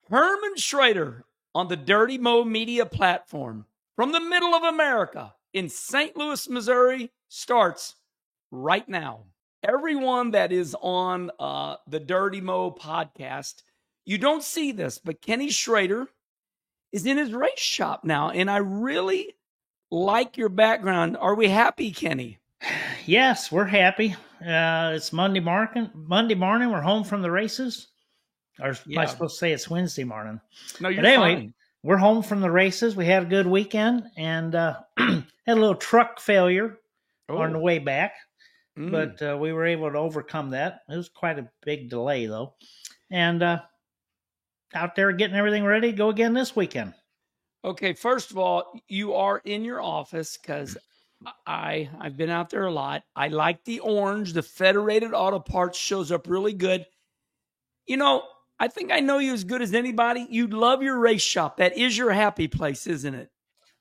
Herman Schrader on the Dirty Mo Media platform from the middle of America in St. Louis, Missouri starts right now. Everyone that is on the Dirty Mo podcast, you don't see this, but Kenny Schrader is in his race shop now, and I really like your background. Are we happy, Kenny? Yes, we're happy. It's Monday morning. We're home from the races. Or am I supposed to say it's Wednesday morning? No, you're but anyway, fine. We're home from the races. We had a good weekend and had a little truck failure on the way back. But we were able to overcome that. It was quite a big delay, though. And out there getting everything ready to go again this weekend. Okay, first of all, you are in your office because I've been out there a lot. I like the orange. The Federated Auto Parts shows up really good. You know, I think I know you as good as anybody. You love your race shop. That is your happy place, isn't it?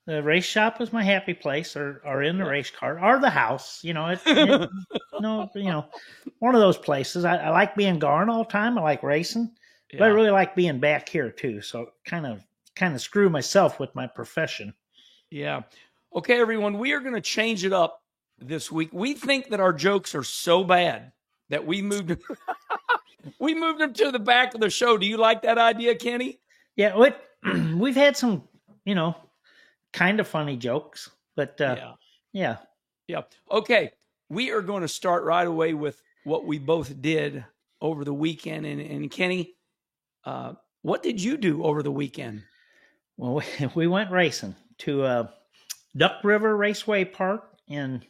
The race shop is my happy place, or in the race car, or the house. One of those places. I like being gone all the time. I like racing, but I really like being back here too. So kind of screw myself with my profession. Yeah. Okay, everyone, we are going to change it up this week. We think that our jokes are so bad that we moved them to the back of the show. Do you like that idea, Kenny? Yeah, we've had some, kind of funny jokes, but yeah. Okay, we are going to start right away with what we both did over the weekend. And Kenny, what did you do over the weekend? Well, we went racing to Duck River Raceway Park in,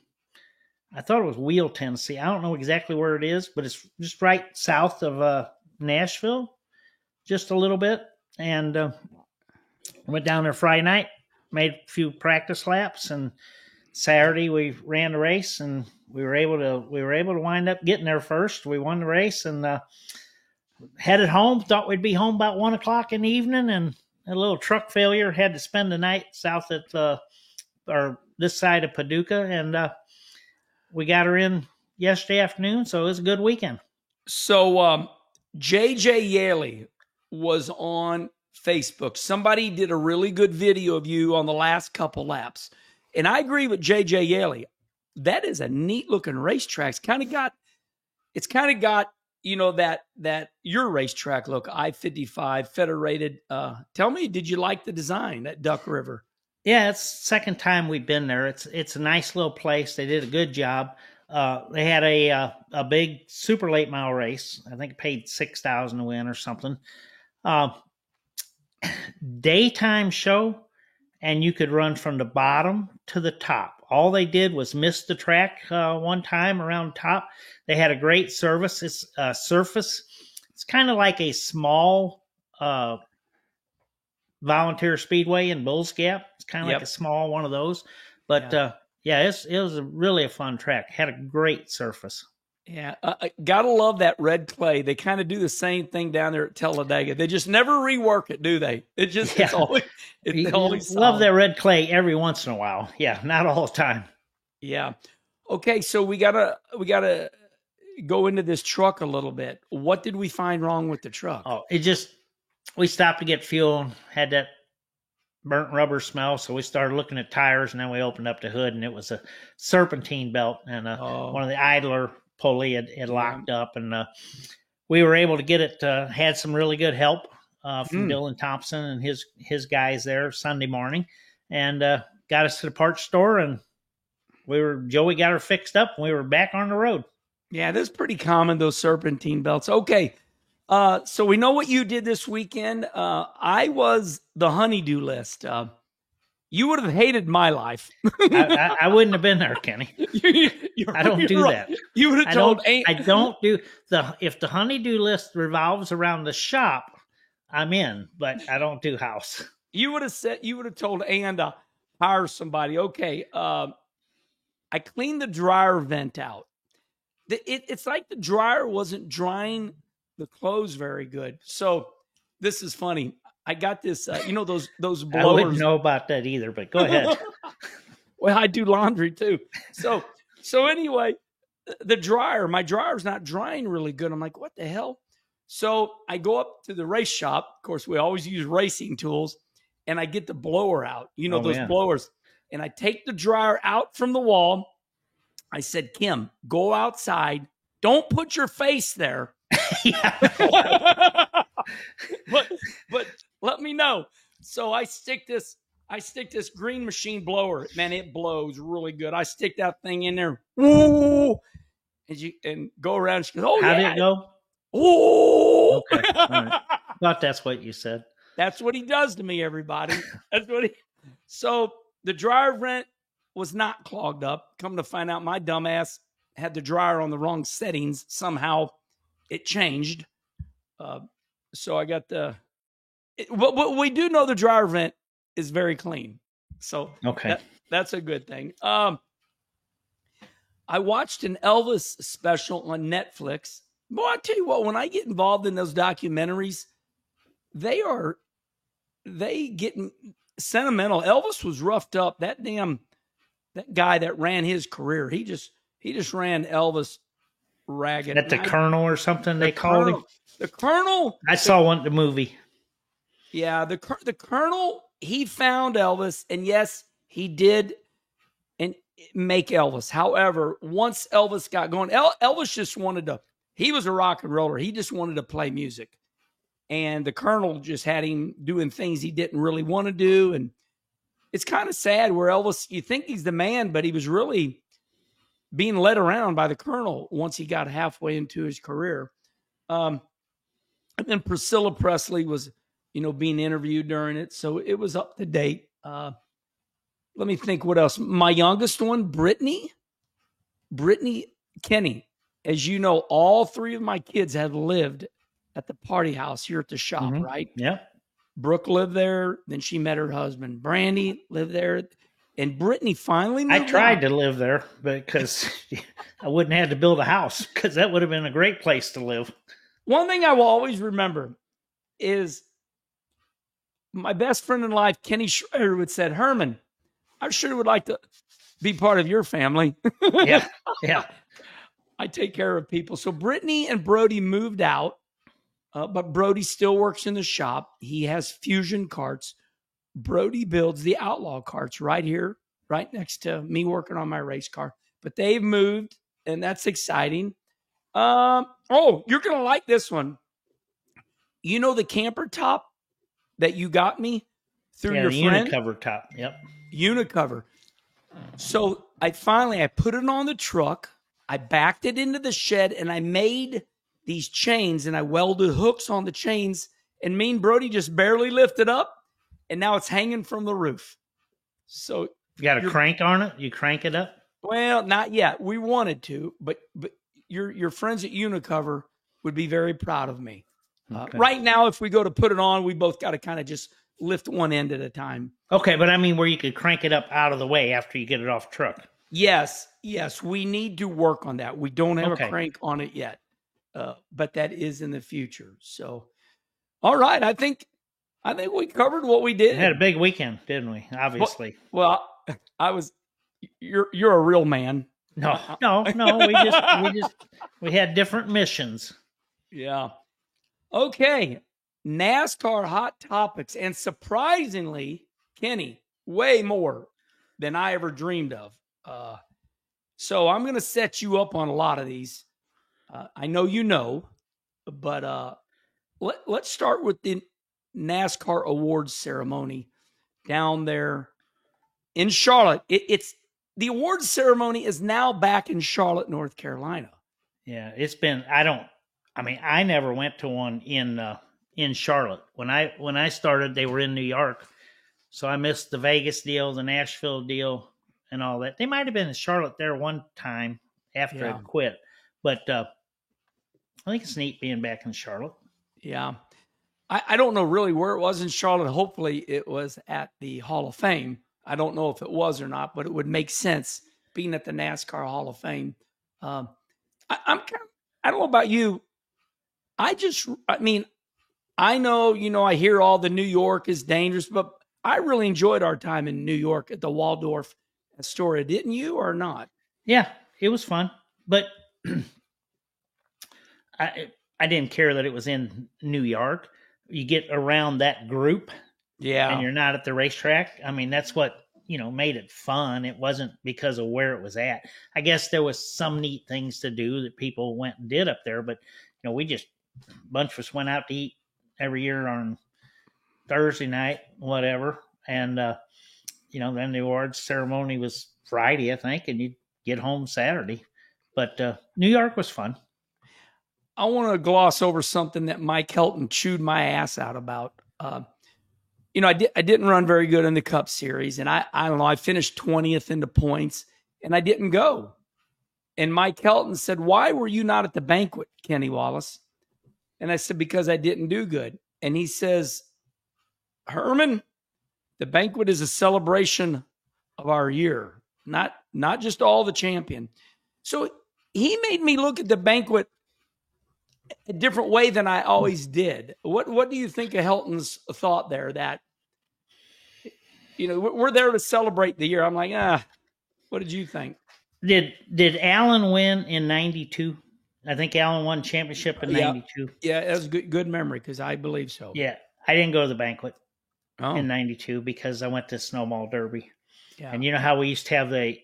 I thought it was Wheel, Tennessee. I don't know exactly where it is, but it's just right south of Nashville, just a little bit. And went down there Friday night. Made a few practice laps, and Saturday we ran the race, and we were able to wind up getting there first. We won the race and headed home. Thought we'd be home about 1:00 in the evening, and a little truck failure. Had to spend the night south at or this side of Paducah, and we got her in yesterday afternoon. So it was a good weekend. So JJ Yaley was on Facebook. Somebody did a really good video of you on the last couple laps. And I agree with JJ Yaley. That is a neat looking racetrack. It's kind of got, that your racetrack look, I-55 Federated. Tell me, did you like the design at Duck River? Yeah, it's the second time we've been there. It's a nice little place. They did a good job. They had a big super late mile race. I think it paid $6,000 to win or something. Daytime show, and you could run from the bottom to the top. All they did was miss the track one time around top. They had a great service. It's surface. It's kind of like a small volunteer speedway in Bulls Gap. It's kind of like a small one of those. But it was really a fun track. Had a great surface. Yeah, gotta love that red clay. They kind of do the same thing down there at Talladega. They just never rework it, do they? It just it's always love that red clay every once in a while. Yeah, not all the time. Yeah. Okay, so we gotta go into this truck a little bit. What did we find wrong with the truck? Oh, we stopped to get fuel. Had that burnt rubber smell, so we started looking at tires, and then we opened up the hood, and it was a serpentine belt and one of the idler pulley had locked up, and we were able to get it. Had some really good help from Dylan Thompson and his guys there Sunday morning, and got us to the parts store, and Joey got her fixed up, and we were back on the road. Yeah, that's pretty common, those serpentine belts. Okay, so we know what you did this weekend. I was the honeydew list. You would have hated my life. I wouldn't have been there, Kenny. I don't do that. You would have told. I don't do if the honeydew list revolves around the shop, I'm in, but I don't do house. You would have told Ann to hire somebody. Okay, I cleaned the dryer vent out. It's like the dryer wasn't drying the clothes very good. So this is funny. I got this, those blowers. I wouldn't know about that either, but go ahead. Well, I do laundry too. So anyway, my dryer's not drying really good. I'm like, what the hell? So I go up to the race shop. Of course, we always use racing tools, and I get the blower out, those blowers, and I take the dryer out from the wall. I said, Kim, go outside. Don't put your face there. but let me know. So I stick this green machine blower. Man, it blows really good. I stick that thing in there. Woo! And go around. She goes, oh, how did it go? Oh, okay. All right. Thought that's what you said. That's what he does to me, everybody. So the dryer vent was not clogged up. Come to find out, my dumbass had the dryer on the wrong settings. Somehow it changed. So I got but we do know the dryer vent is very clean. So okay, that's a good thing. I watched an Elvis special on Netflix. Boy, I tell you what, when I get involved in those documentaries, they getting sentimental. Elvis was roughed up. That guy that ran his career, he just ran Elvis ragged. At the Colonel or something they called him. The Colonel. I saw the movie. Yeah, the Colonel, he found Elvis, and yes, he did and make Elvis. However, once Elvis got going, Elvis just wanted to, he was a rock and roller. He just wanted to play music. And the Colonel just had him doing things he didn't really want to do. And it's kind of sad where Elvis, you think he's the man, but he was really being led around by the Colonel once he got halfway into his career. And then Priscilla Presley was, being interviewed during it. So it was up to date. Let me think what else. My youngest one, Brittany Kenny. As you know, all three of my kids have lived at the party house here at the shop, right? Yeah. Brooke lived there. Then she met her husband. Brandy lived there. And Brittany finally moved I tried to live there because I wouldn't have to build a house because that would have been a great place to live. One thing I will always remember is my best friend in life, Kenny Schrader, would said, Herman, I sure would like to be part of your family. Yeah. I take care of people. So Brittany and Brody moved out, but Brody still works in the shop. He has Fusion carts. Brody builds the Outlaw carts right here, right next to me working on my race car. But they've moved, and that's exciting. You're going to like this one. You know the camper top that you got me through your friend? Unicover top. Yep. Unicover. So I put it on the truck. I backed it into the shed, and I made these chains, and I welded hooks on the chains, and me and Brody just barely lifted up, and now it's hanging from the roof. So you got a crank on it? You crank it up? Well, not yet. We wanted to, but your friends at Unicover would be very proud of me. Okay. Right now, if we go to put it on, we both got to kind of just lift one end at a time. Okay, but I mean where you could crank it up out of the way after you get it off the truck. Yes, we need to work on that. We don't have a crank on it yet, but that is in the future. So, all right, I think we covered what we did. We had a big weekend, didn't we? Obviously. Well, you're a real man. No. We had different missions. Yeah. Okay. NASCAR hot topics, and surprisingly, Kenny, way more than I ever dreamed of. So I'm going to set you up on a lot of these. I know you know, but let's start with the NASCAR awards ceremony down there in Charlotte. It's the awards ceremony is now back in Charlotte, North Carolina. Yeah, it's been. I never went to one in Charlotte. When I started, they were in New York, so I missed the Vegas deal, the Nashville deal, and all that. They might have been in Charlotte there one time after I quit, but I think it's neat being back in Charlotte. Yeah. I don't know really where it was in Charlotte. Hopefully it was at the Hall of Fame. I don't know if it was or not, but it would make sense being at the NASCAR Hall of Fame. I don't know about you. I know, I hear all the New York is dangerous, but I really enjoyed our time in New York at the Waldorf Astoria. Didn't you or not? Yeah, it was fun. But I didn't care that it was in New York. You get around that group and you're not at the racetrack. I mean, that's what, made it fun. It wasn't because of where it was at. I guess there was some neat things to do that people went and did up there, but we just, a bunch of us went out to eat every year on Thursday night, whatever. And, then the awards ceremony was Friday, I think, and you'd get home Saturday. But New York was fun. I want to gloss over something that Mike Helton chewed my ass out about. I didn't run very good in the Cup Series, and I don't know, I finished 20th in the points, and I didn't go. And Mike Helton said, "Why were you not at the banquet, Kenny Wallace?" And I said, "Because I didn't do good." And he says, "Herman, the banquet is a celebration of our year, not just all the champion." So he made me look at the banquet a different way than I always did. What do you think of Helton's thought there? That we're there to celebrate the year. I'm like, what did you think? Did Allen win in '92? I think Allen won championship in '92. Yeah, that's good memory because I believe so. Yeah, I didn't go to the banquet in '92 because I went to Snowball Derby. Yeah. And you know how we used to have the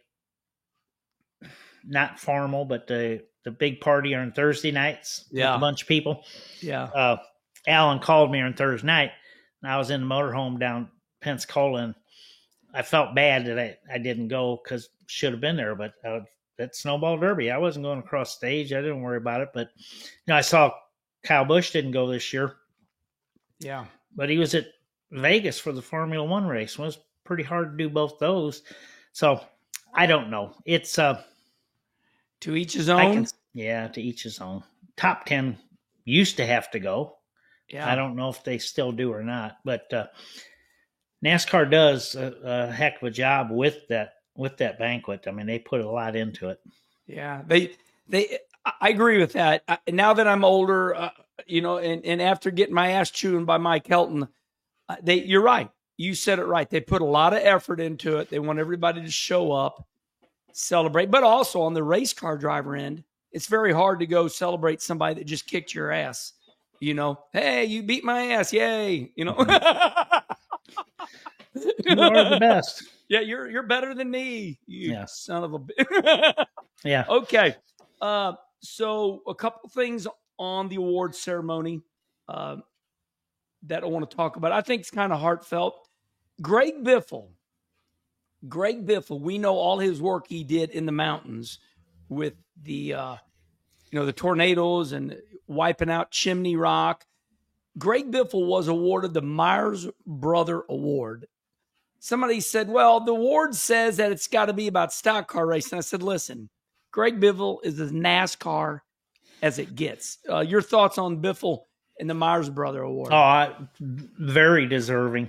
not formal, but the big party on Thursday nights with a bunch of people. Yeah. Alan called me on Thursday night, and I was in the motorhome down Pensacola, and I felt bad that I didn't go because should have been there. But that Snowball Derby, I wasn't going across stage. I didn't worry about it. But I saw Kyle Busch didn't go this year. Yeah. But he was at Vegas for the Formula One race. It was pretty hard to do both those. So I don't know. It's to each his own. To each his own. Top 10 used to have to go. Yeah. I don't know if they still do or not, but NASCAR does a heck of a job with that banquet. I mean, they put a lot into it. Yeah, I agree with that. Now that I'm older, and after getting my ass chewed by Mike Helton, you're right. You said it right. They put a lot of effort into it. They want everybody to show up, celebrate, but also on the race car driver end, it's very hard to go celebrate somebody that just kicked your ass. Hey, you beat my ass. Yay. You are the best. Yeah, you're better than me. You son of a bitch. Yeah. Okay. So a couple things on the award ceremony that I want to talk about. I think it's kind of heartfelt. Greg Biffle, we know all his work he did in the mountains with the the tornadoes and wiping out Chimney Rock. Greg Biffle was awarded the Myers Brother Award. Somebody said, well, the award says that it's got to be about stock car racing. I said, listen, Greg Biffle is as NASCAR as it gets. Your thoughts on Biffle and the Myers Brother Award? Very deserving.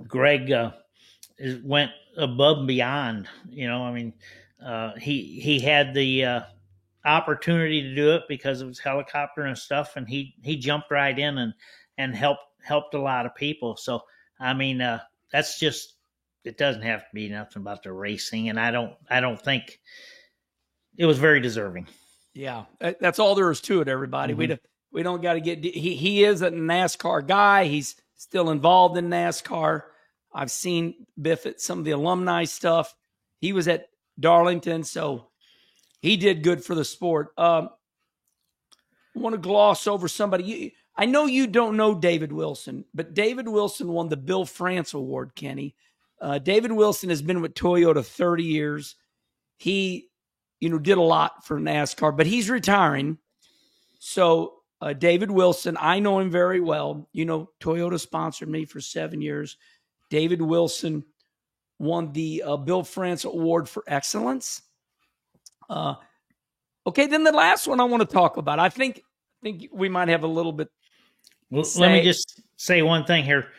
Greg went above and beyond. He had the opportunity to do it because of his helicopter and stuff, and he jumped right in and helped a lot of people. So that's just, it doesn't have to be nothing about the racing, and I don't think it was very deserving. Yeah, that's all there is to it, everybody. Mm-hmm. We don't got to get he is a NASCAR guy. He's still involved in NASCAR. I've seen Biff at some of the alumni stuff. He was at Darlington, so he did good for the sport. I want to gloss over somebody. I know you don't know David Wilson, but David Wilson won the Bill France Award, Kenny. David Wilson has been with Toyota 30 years. He, did a lot for NASCAR, but he's retiring. So David Wilson, I know him very well. Toyota sponsored me for 7 years. David Wilson won the Bill France Award for Excellence. Okay, then the last one I want to talk about. I think we might have a little bit. Well, let me just say one thing here.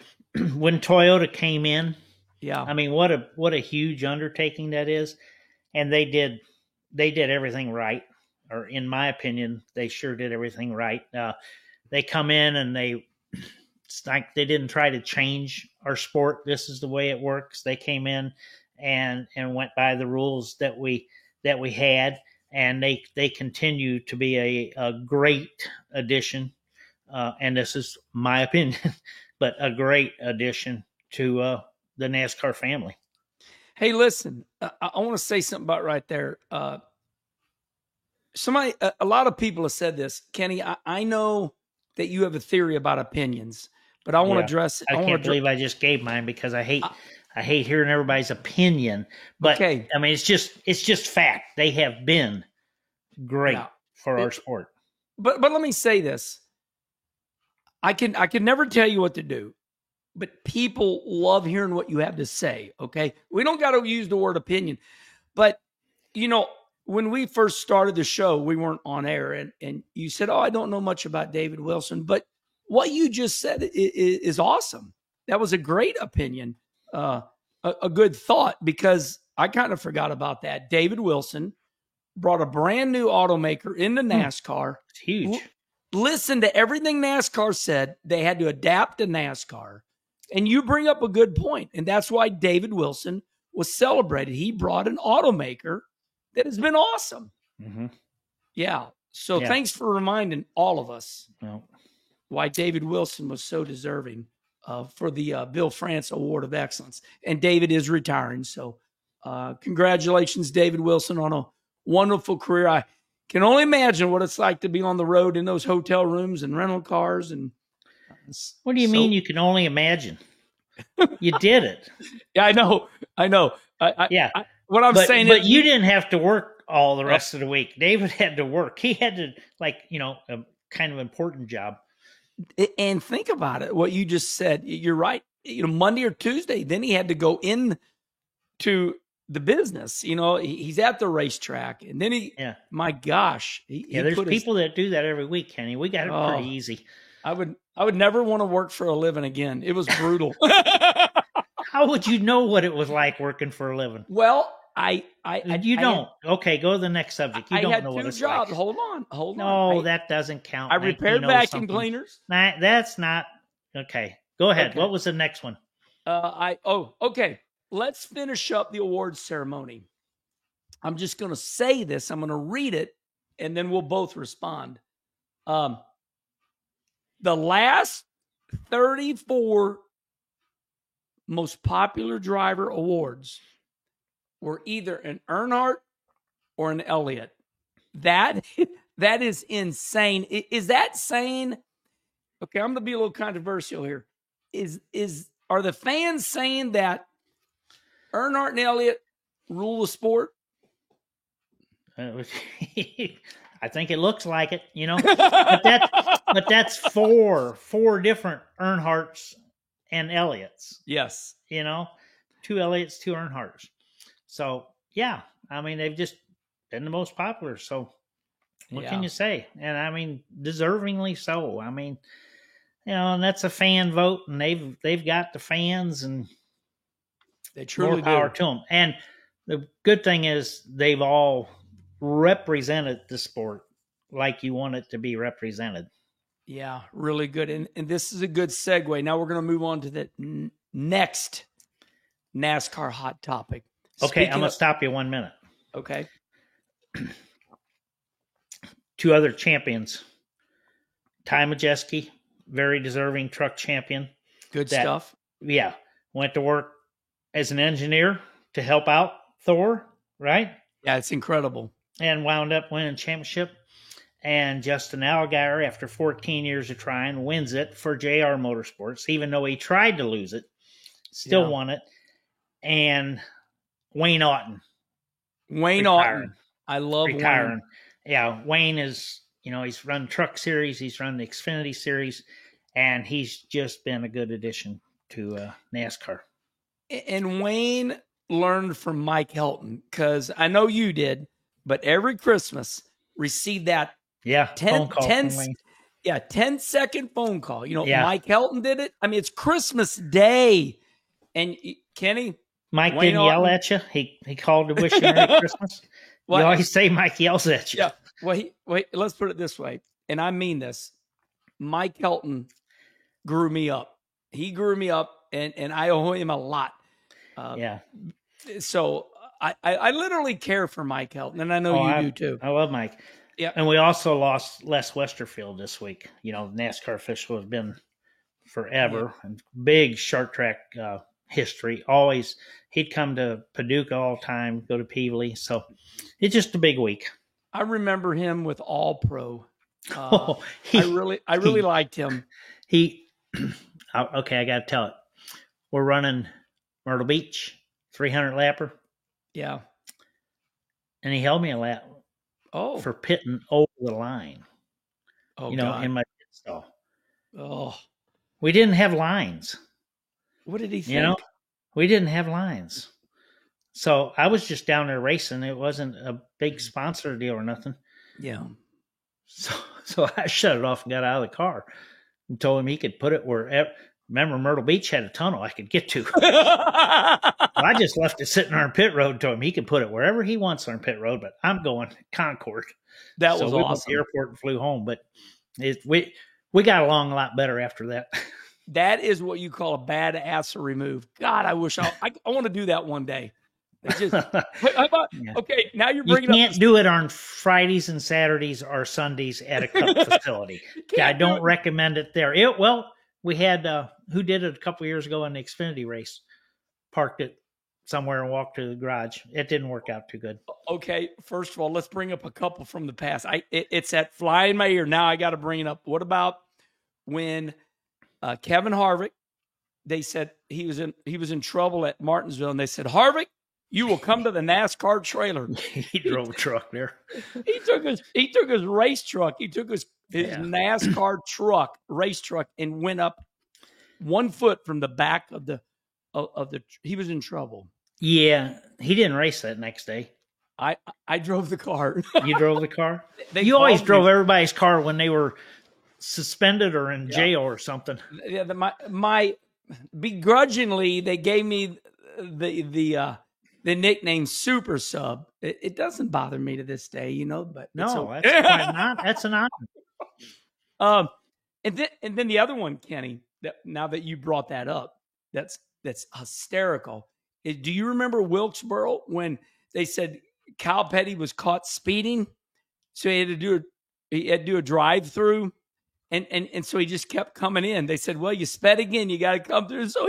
When Toyota came in, what a huge undertaking that is, and they did everything right, or in my opinion, they sure did everything right. They come in and it's like they didn't try to change our sport. This is the way it works. They came in and went by the rules that we had. and they continue to be a great addition. And this is my opinion, but a great addition to the NASCAR family. Hey, listen, I want to say something about right there. A lot of people have said this, Kenny. I know that you have a theory about opinions, but I want to address it. I can't believe I just gave mine because I hate hearing everybody's opinion. But okay. I mean, it's just fact. They have been great for our sport. But let me say this. I can never tell you what to do, but people love hearing what you have to say. Okay. We don't got to use the word opinion, but when we first started the show, we weren't on air and you said, I don't know much about David Wilson, but what you just said is awesome. That was a great opinion, a good thought, because I kind of forgot about that. David Wilson brought a brand new automaker into NASCAR. It's huge. Listen to everything NASCAR said. They had to adapt to NASCAR. And you bring up a good point, and that's why David Wilson was celebrated. He brought an automaker that has been awesome. Mm-hmm. Yeah. So thanks for reminding all of us why David Wilson was so deserving for the Bill France Award of Excellence. And David is retiring. So congratulations, David Wilson, on a wonderful career. I can only imagine what it's like to be on the road in those hotel rooms and rental cars. And what do you mean you can only imagine? You did it. Yeah, I know. What I'm saying is, you didn't have to work all the rest of the week. David had to work. He had to, a kind of important job. And think about it. What you just said, you're right. Monday or Tuesday, then he had to go in to the business. He's at the racetrack, and then my gosh. There's people that do that every week, Kenny. We got it pretty easy. I would never want to work for a living again. It was brutal. How would you know what it was like working for a living? Well, you don't. Okay, go to the next subject. You don't know what it's jobs. like. Hold on. No, that doesn't count. I repaired vacuum cleaners. That's not okay. Go ahead. Okay. What was the next one? Okay. Let's finish up the awards ceremony. I'm just going to say this. I'm going to read it, and then we'll both respond. The last 34 most popular driver awards were either an Earnhardt or an Elliott. That is insane. Is that saying? Okay, I'm going to be a little controversial here. Are the fans saying that Earnhardt and Elliott rule the sport? I think it looks like it, but that's four different Earnhardts and Elliotts. Yes. 2 Elliotts, 2 Earnhardts. So, they've just been the most popular. So, what can you say? And deservingly so. And that's a fan vote, and they've got the fans, and they truly more power to them. And the good thing is they've all represented the sport like you want it to be represented. Yeah, really good. And this is a good segue. Now we're going to move on to the next NASCAR hot topic. Okay, I'm going to stop you 1 minute. Okay. 2 other champions. Ty Majeski, very deserving truck champion. Good stuff. Yeah. Went to work as an engineer to help out Thor, right? Yeah, it's incredible. And wound up winning a championship. And Justin Allgaier, after 14 years of trying, wins it for JR Motorsports, even though he tried to lose it, still won it. And Wayne Auton. Auton. I love retiring. Wayne. Yeah, Wayne is, he's run Truck Series, he's run the Xfinity Series, and he's just been a good addition to NASCAR. And Wayne learned from Mike Helton, because I know you did, but every Christmas received that 10-second phone call. Mike Helton did it. It's Christmas Day. And Kenny, Mike Wayne didn't yell at you. He called to wish you Merry Christmas. You always say Mike yells at you. Yeah. Well, let's put it this way, and I mean this. Mike Helton grew me up. He grew me up, and I owe him a lot. So I literally care for Mike Helton, and I know you do too. I love Mike. Yeah. And we also lost Les Westerfield this week. You know, NASCAR official has been forever and big short track history. Always, he'd come to Paducah all the time, go to Peevely. So it's just a big week. I remember him with All Pro. I really liked him. Okay, I got to tell it. We're running Myrtle Beach, 300 lapper. Yeah. And he held me a lap. Oh. For pitting over the line. Oh, you know, God. in my pit stall. Oh. We didn't have lines. What did he think? You know, we didn't have lines. So I was just down there racing. It wasn't a big sponsor deal or nothing. Yeah. So I shut it off and got out of the car and told him he could put it wherever. Remember, Myrtle Beach had a tunnel I could get to. I just left it sitting on pit road. Told him he could put it wherever he wants on pit road, but I'm going Concord. That was we awesome. went to the airport and flew home, but we got along a lot better after that. That is what you call a bad assery move. God, I wish I want to do that one day. Okay, now you're bringing You can't do it on Fridays and Saturdays or Sundays at a cup facility. I don't recommend it there. We had who did it a couple of years ago in the Xfinity race, parked it somewhere and walked to the garage. It didn't work out too good. Okay, first of all, let's bring up a couple from the past. It's at fly in my ear. Now I got to bring it up. What about when Kevin Harvick? They said he was in trouble at Martinsville, and they said, Harvick, you will come to the NASCAR trailer. He drove a truck there. He took his race truck. He took his NASCAR truck, race truck, and went up 1 foot from the back of the. He was in trouble. Yeah, he didn't race that next day. I drove the car. You drove the car? You always drove everybody's car when they were suspended or in jail or something. Yeah, my begrudgingly they gave me the nickname Super Sub. It doesn't bother me to this day, you know. But no, that's an honor. And then the other one, Kenny. Now that you brought that up, that's hysterical. Do you remember Wilkesboro when they said Kyle Petty was caught speeding, so he had to do a drive-through, and so he just kept coming in. They said, "Well, you sped again. You got to come through." So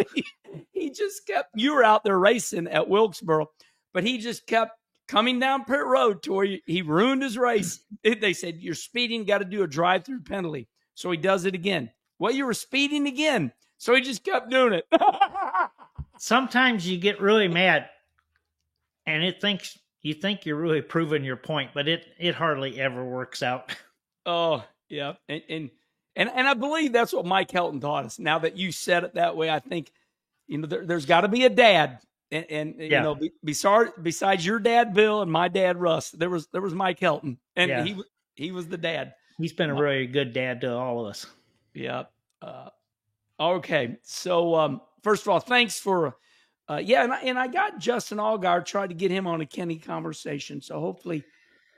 he just kept. You were out there racing at Wilkesboro, but he just kept coming down pit road to where he ruined his race. They said, "You're speeding. Got to do a drive-through penalty." So he does it again. Well, you were speeding again. So he just kept doing it. Sometimes you get really mad and you think you're really proving your point, but it hardly ever works out. Oh, yeah. And I believe that's what Mike Helton taught us. Now that you said it that way, I think, you know, there's got to be a dad. And you know, besides your dad, Bill, and my dad, Russ, there was Mike Helton. And he was the dad. He's been a really good dad to all of us. Yeah. Okay. So, first of all, thanks for, and I got Justin Allgaier, tried to get him on a Kenny conversation. So hopefully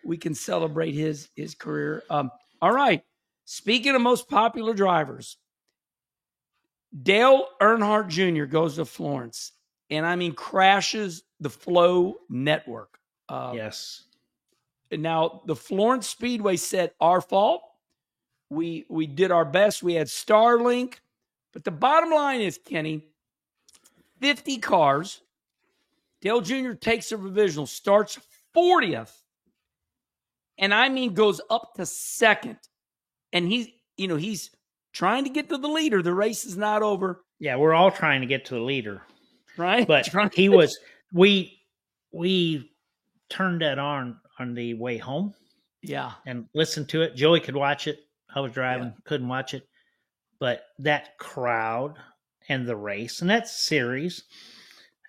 we can celebrate his career. All right. Speaking of most popular drivers, Dale Earnhardt Jr. goes to Florence and crashes the Flow network. Yes. Now the Florence Speedway said our fault. We did our best. We had Starlink. But the bottom line is, Kenny, 50 cars. Dale Jr. takes a provisional, starts 40th, and goes up to second. And he's trying to get to the leader. The race is not over. Yeah, we're all trying to get to the leader. Right? But we turned that on the way home. Yeah. And listened to it. Joey could watch it. I was driving, couldn't watch it. But that crowd and the race and that series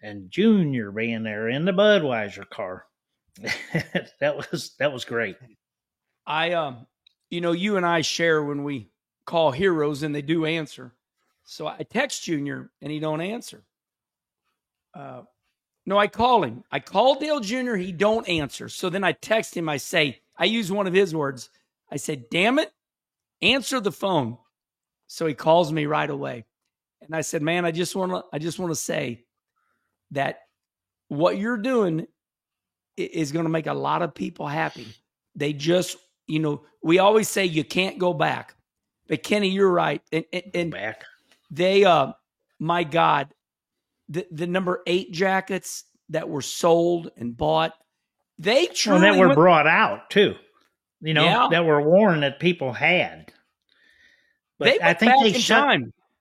and Junior being there in the Budweiser car, that was great. You and I share when we call heroes and they do answer. So I text Junior and he don't answer. No, I call him. I call Dale Jr. He don't answer. So then I text him. I use one of his words. I said, damn it, answer the phone. So he calls me right away. And I said, man, I just want to say that what you're doing is going to make a lot of people happy. They just, we always say you can't go back. But Kenny, you're right. And back. They, my God, the number 8 jackets that were sold and bought, they truly that were brought out too. That were worn that people had. But I think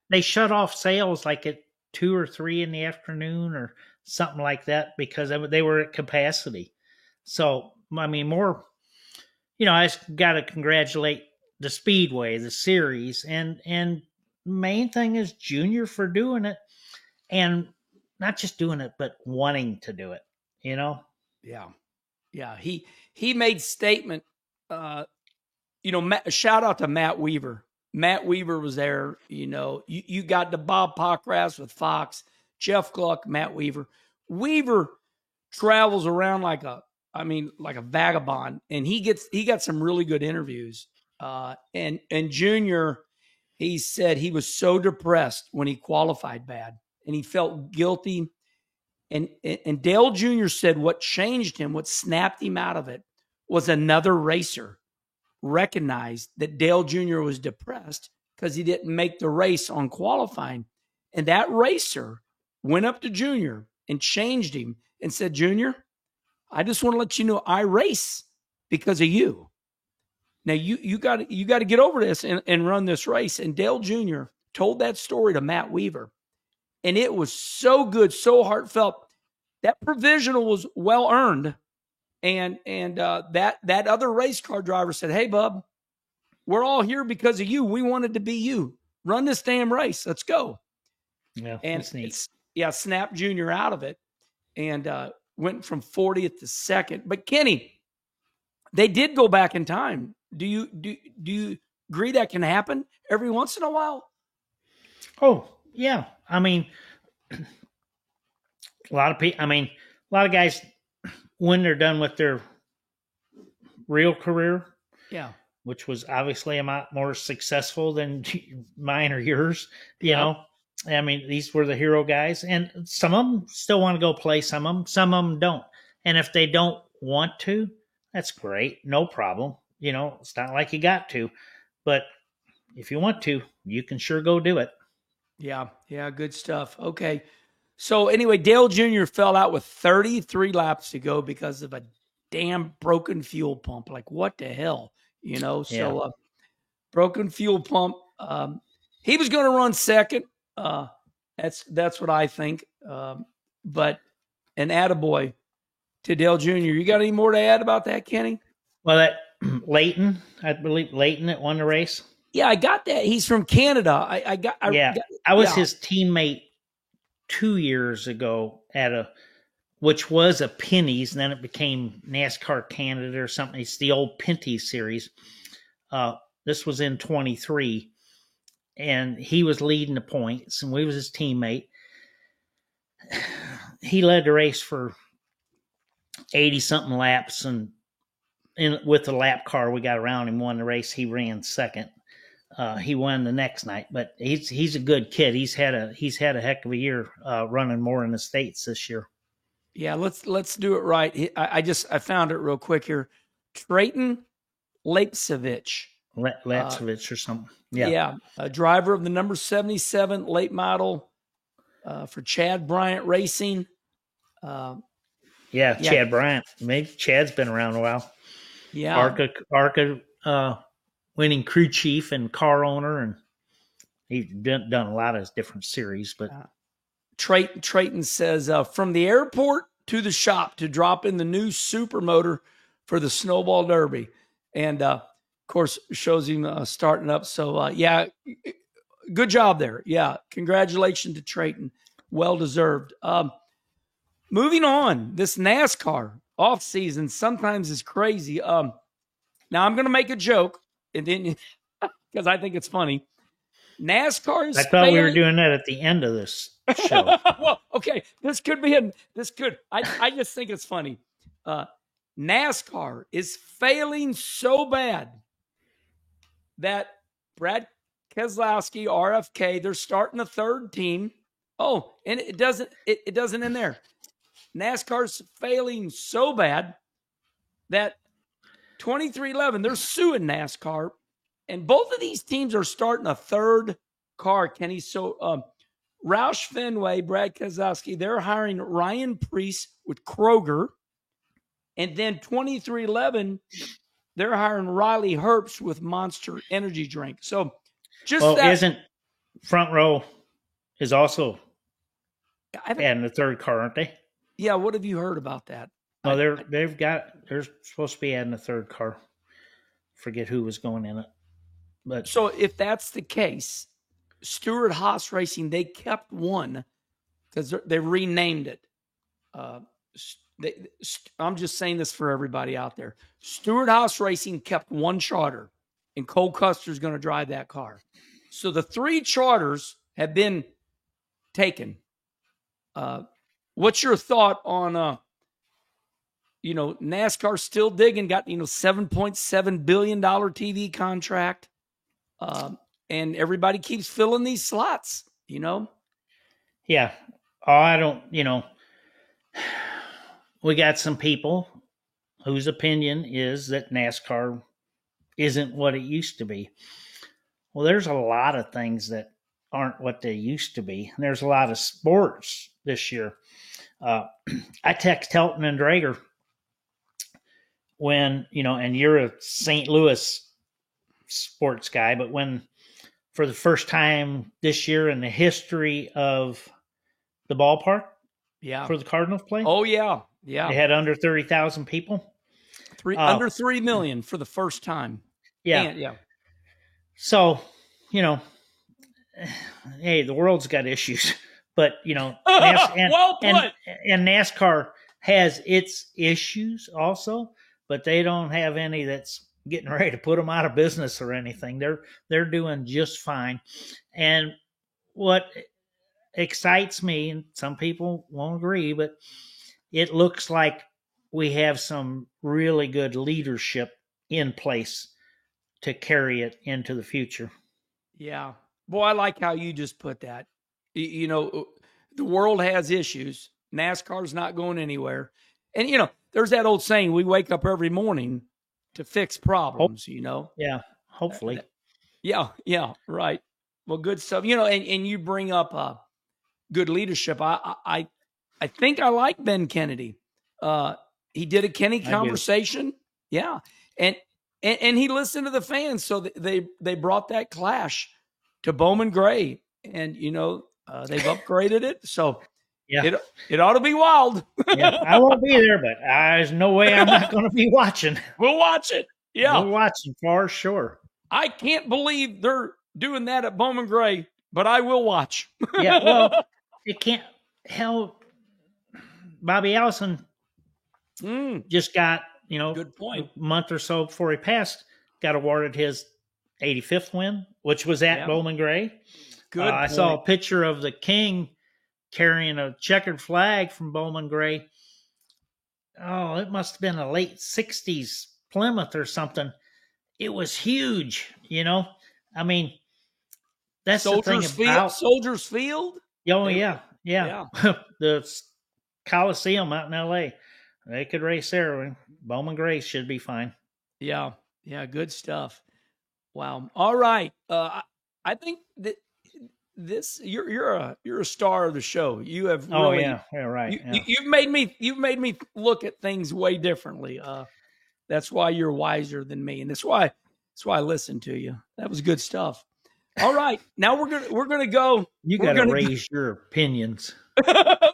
they shut off sales like at 2 or 3 in the afternoon or something like that because they were at capacity. So I mean, I just got to congratulate the Speedway, the series, and main thing is Junior for doing it, and not just doing it, but wanting to do it. Yeah. He made statement. Shout out to Matt Weaver. Matt Weaver was there. You got the Bob Pockras with Fox, Jeff Gluck, Matt Weaver. Weaver travels around like a vagabond, and he got some really good interviews. And Junior, he said he was so depressed when he qualified bad, and he felt guilty. And Dale Jr. said what changed him, what snapped him out of it, was another racer recognized that Dale Jr. was depressed because he didn't make the race on qualifying. And that racer went up to Junior and changed him and said, Junior, I just want to let you know I race because of you. Now you got to get over this and run this race. And Dale Jr. told that story to Matt Weaver. And it was so good, so heartfelt. That provisional was well earned. And that other race car driver said, hey, bub, we're all here because of you. We wanted to be you. Run this damn race. Let's go. Yeah, and that's neat. Snapped Junior out of it and went from 40th to 2nd. But Kenny, they did go back in time. Do you agree that can happen every once in a while? Oh, yeah. I mean, a lot of guys, when they're done with their real career, which was obviously a lot more successful than mine or yours, you know. I mean, these were the hero guys, and some of them still want to go play. Some of them don't. And if they don't want to, that's great, no problem. It's not like you got to, but if you want to, you can sure go do it. Yeah, good stuff. Okay. So anyway, Dale Jr. fell out with 33 laps to go because of a damn broken fuel pump. Like, what the hell? So broken fuel pump. He was going to run second. That's what I think. But an attaboy to Dale Jr. You got any more to add about that, Kenny? Well, that Leighton, I believe Leighton that won the race. Yeah, I got that. He's from Canada. I was his teammate 2 years ago which was a Penny's, and then it became NASCAR Canada or something. It's the old Pinty series. This was in 23, and he was leading the points, and we was his teammate. He led the race for 80-something laps, and with the lap car we got around him, won the race. He ran second. He won the next night, but he's a good kid. He's had a heck of a year running more in the States this year. Yeah, let's do it right. I found it real quick here. Trayton Lapcevich. Lapcevich or something. Yeah. A driver of the number 77 late model for Chad Bryant Racing. Chad Bryant. Maybe Chad's been around a while. Yeah. ARCA winning crew chief and car owner, and he's done a lot of different series. But Trayton says, from the airport to the shop to drop in the new super motor for the Snowball Derby. And, of course, shows him starting up. So, good job there. Yeah, congratulations to Trayton. Well-deserved. Moving on, this NASCAR off-season sometimes is crazy. Now, I'm going to make a joke, and then because I think it's funny. NASCAR is I thought we were doing that at the end of this show. Well, okay, this could. I just think it's funny. NASCAR is failing so bad that Brad Keselowski, RFK, they're starting a third team. Oh, and it doesn't end there. NASCAR's failing so bad that 23XI, they're suing NASCAR. And both of these teams are starting a third car, Kenny. So Roush Fenway, Brad Keselowski, they're hiring Ryan Preece with Kroger. And then 23XI, they're hiring Riley Herbst with Monster Energy Drink. So isn't Front Row is also adding the third car, aren't they? Yeah, what have you heard about that? Oh, they're supposed to be adding a third car. Forget who was going in it. But so if that's the case, Stewart-Haas Racing, they kept one because they renamed it. I'm just saying this for everybody out there. Stewart-Haas Racing kept one charter, and Cole Custer's going to drive that car. So the 3 charters have been taken. What's your thought on, NASCAR still digging, got, $7.7 billion TV contract. And everybody keeps filling these slots, Yeah. Oh, I don't, we got some people whose opinion is that NASCAR isn't what it used to be. Well, there's a lot of things that aren't what they used to be. And there's a lot of sports this year. I text Helton and Drager when, and you're a St. Louis sports guy, but when for the first time this year in the history of the ballpark for the Cardinals play. Oh, yeah. Yeah. They had under 30,000 people. Under 3 million for the first time. Yeah. Yeah. So, hey, the world's got issues, but, well put. And NASCAR has its issues also, but they don't have any that's getting ready to put them out of business or anything. They're doing just fine. And what excites me, and some people won't agree, but it looks like we have some really good leadership in place to carry it into the future. Yeah. Boy, I like how you just put that. The world has issues. NASCAR's not going anywhere. And, there's that old saying, we wake up every morning to fix problems, Yeah, hopefully. Yeah, right. Well, good stuff. And you bring up good leadership. I think I like Ben Kennedy. He did a Kenny conversation. Yeah. And he listened to the fans. So they brought that clash to Bowman Gray. And, they've upgraded it. So yeah, it ought to be wild. Yeah, I won't be there, but there's no way I'm not going to be watching. We'll watch it. Yeah. We'll watch it for sure. I can't believe they're doing that at Bowman Gray, but I will watch. Yeah, well, it can't. Hell, Bobby Allison just got, good point. A month or so before he passed, got awarded his 85th win, which was at Bowman Gray. Good. I saw a picture of the King carrying a checkered flag from Bowman Gray. Oh, it must have been a late 60s Plymouth or something. It was huge, I mean, that's Soldiers the thing about Soldiers Field. Oh, yeah. The Coliseum out in L.A. They could race there. Bowman Gray should be fine. Yeah, good stuff. Wow. All right. I think that you're a star of the show. You have really, right. You've made me look at things way differently. That's why you're wiser than me, and that's why I listened to you. That was good stuff. All right, now we're gonna go. You got to raise your opinions.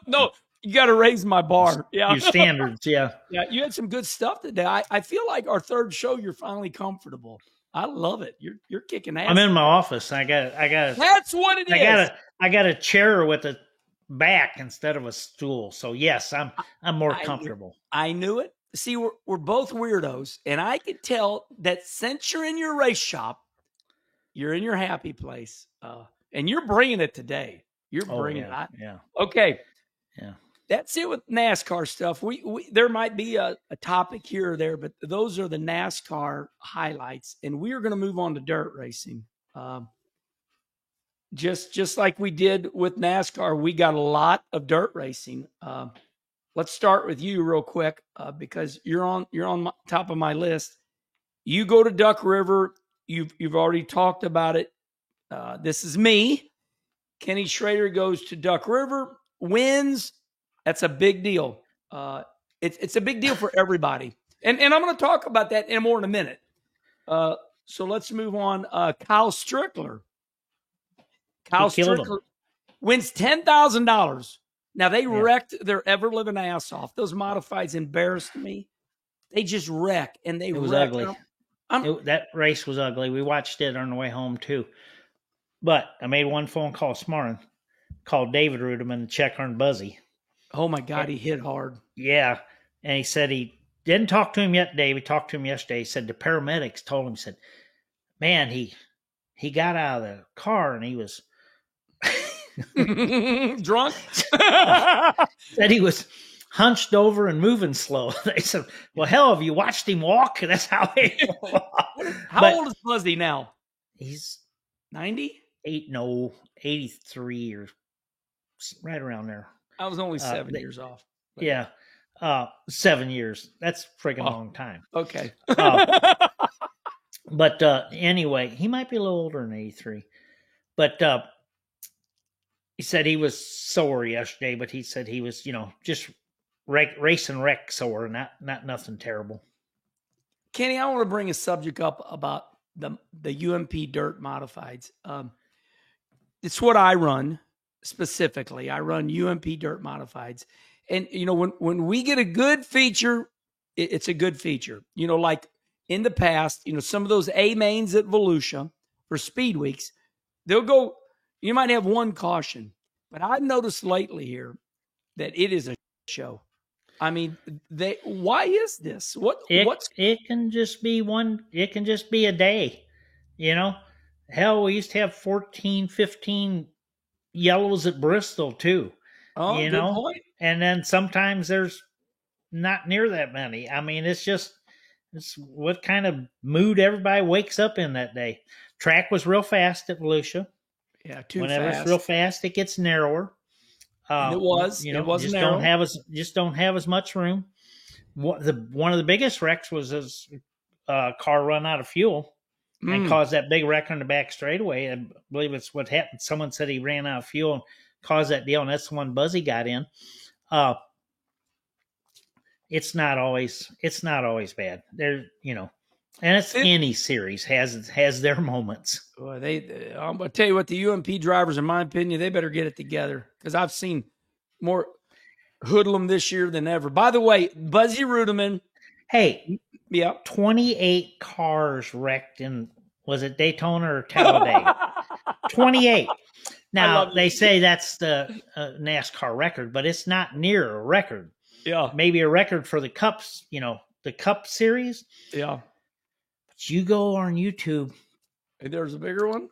No, you got to raise my bar. Yeah, your standards. Yeah. You had some good stuff today. I feel like our third show, you're finally comfortable. I love it. You're kicking ass. I'm in my office. I got. That's what it is. I got a chair with a back instead of a stool. So yes, I'm more comfortable. I knew it. See, we're both weirdos, and I could tell that since you're in your race shop, you're in your happy place, and you're bringing it today. You're bringing it. Yeah. Okay. Yeah. That's it with NASCAR stuff. We there might be a topic here or there, but those are the NASCAR highlights, and we are going to move on to dirt racing. Just like we did with NASCAR, we got a lot of dirt racing. let's start with you real quick because you're on top of my list. You go to Duck River. You've already talked about it. This is me. Kenny Schrader goes to Duck River, wins. That's a big deal. It's a big deal for everybody. And I'm going to talk about that in more in a minute. So let's move on. Kyle Strickler. Kyle Strickler wins $10,000. Now, they wrecked their ever-living ass off. Those modifieds embarrassed me. They just wreck, and they was wrecked. ugly. That race was ugly. We watched it on the way home, too. But I made one phone call this morning, called David Ruderman to check on Buzzy. Oh, my God, he hit hard. Yeah, and he said he didn't talk to him yet today. We talked to him yesterday. He said the paramedics told him, said, man, he got out of the car, and he was drunk. Said he was hunched over and moving slow. They said, well, hell, have you watched him walk? That's how he walked. How old is Buzzy now? He's 90? 83 or right around there. I was only 7 years off. But. Yeah. 7 years. That's a freaking long time. Okay. But anyway, he might be a little older than 83. But he said he was sore yesterday, but he said he was, just race and wreck sore, not nothing terrible. Kenny, I want to bring a subject up about the UMP dirt modifieds. It's what I run specifically. I run UMP dirt modifieds. And, when we get a good feature, it's a good feature. Like in the past, some of those A mains at Volusia for speed weeks, they'll go, you might have one caution, but I've noticed lately here that it is a show. I mean, why is this? It can just be a day, Hell, we used to have 14, 15 yellows at Bristol too. Oh, good point. And then sometimes there's not near that many. I mean, it's what kind of mood everybody wakes up in that day. Track was real fast at Volusia. Yeah, too Whenever fast. It's real fast, it gets narrower. It was narrow. Don't have as much room. One of the biggest wrecks was his car run out of fuel and caused that big wreck on the back straightaway. I believe it's what happened. Someone said he ran out of fuel and caused that deal, and that's the one Buzzy got in. It's not always bad. There, and it's any series has their moments. Boy, I'm gonna tell you what, the UMP drivers, in my opinion, they better get it together because I've seen more hoodlum this year than ever. By the way, Buzzy Ruderman. Hey, yeah, 28 cars wrecked in, was it Daytona or Talladega? 28. Now, they say that's the NASCAR record, but it's not near a record. Yeah. Maybe a record for the Cups, the Cup Series. Yeah. But you go on YouTube. And there's a bigger one?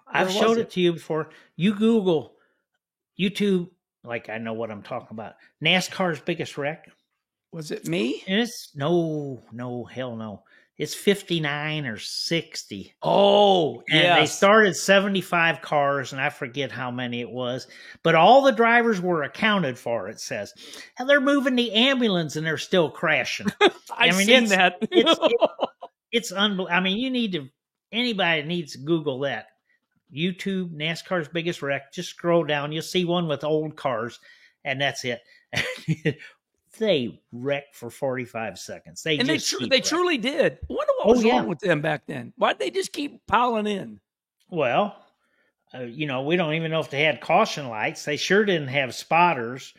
I've showed it to you before. You Google YouTube, like I know what I'm talking about. NASCAR's biggest wreck. Was it me? And it's no, hell no. It's 59 or 60. Oh, yeah. And they started 75 cars, and I forget how many it was. But all the drivers were accounted for, it says. And they're moving the ambulance, and they're still crashing. I've seen that. It's unbelievable. I mean, anybody needs to Google that. YouTube, NASCAR's biggest wreck. Just scroll down. You'll see one with old cars, and that's it. They wrecked for 45 secones. They truly did. I wonder what was wrong with them back then. Why'd they just keep piling in? Well, we don't even know if they had caution lights. They sure didn't have spotters,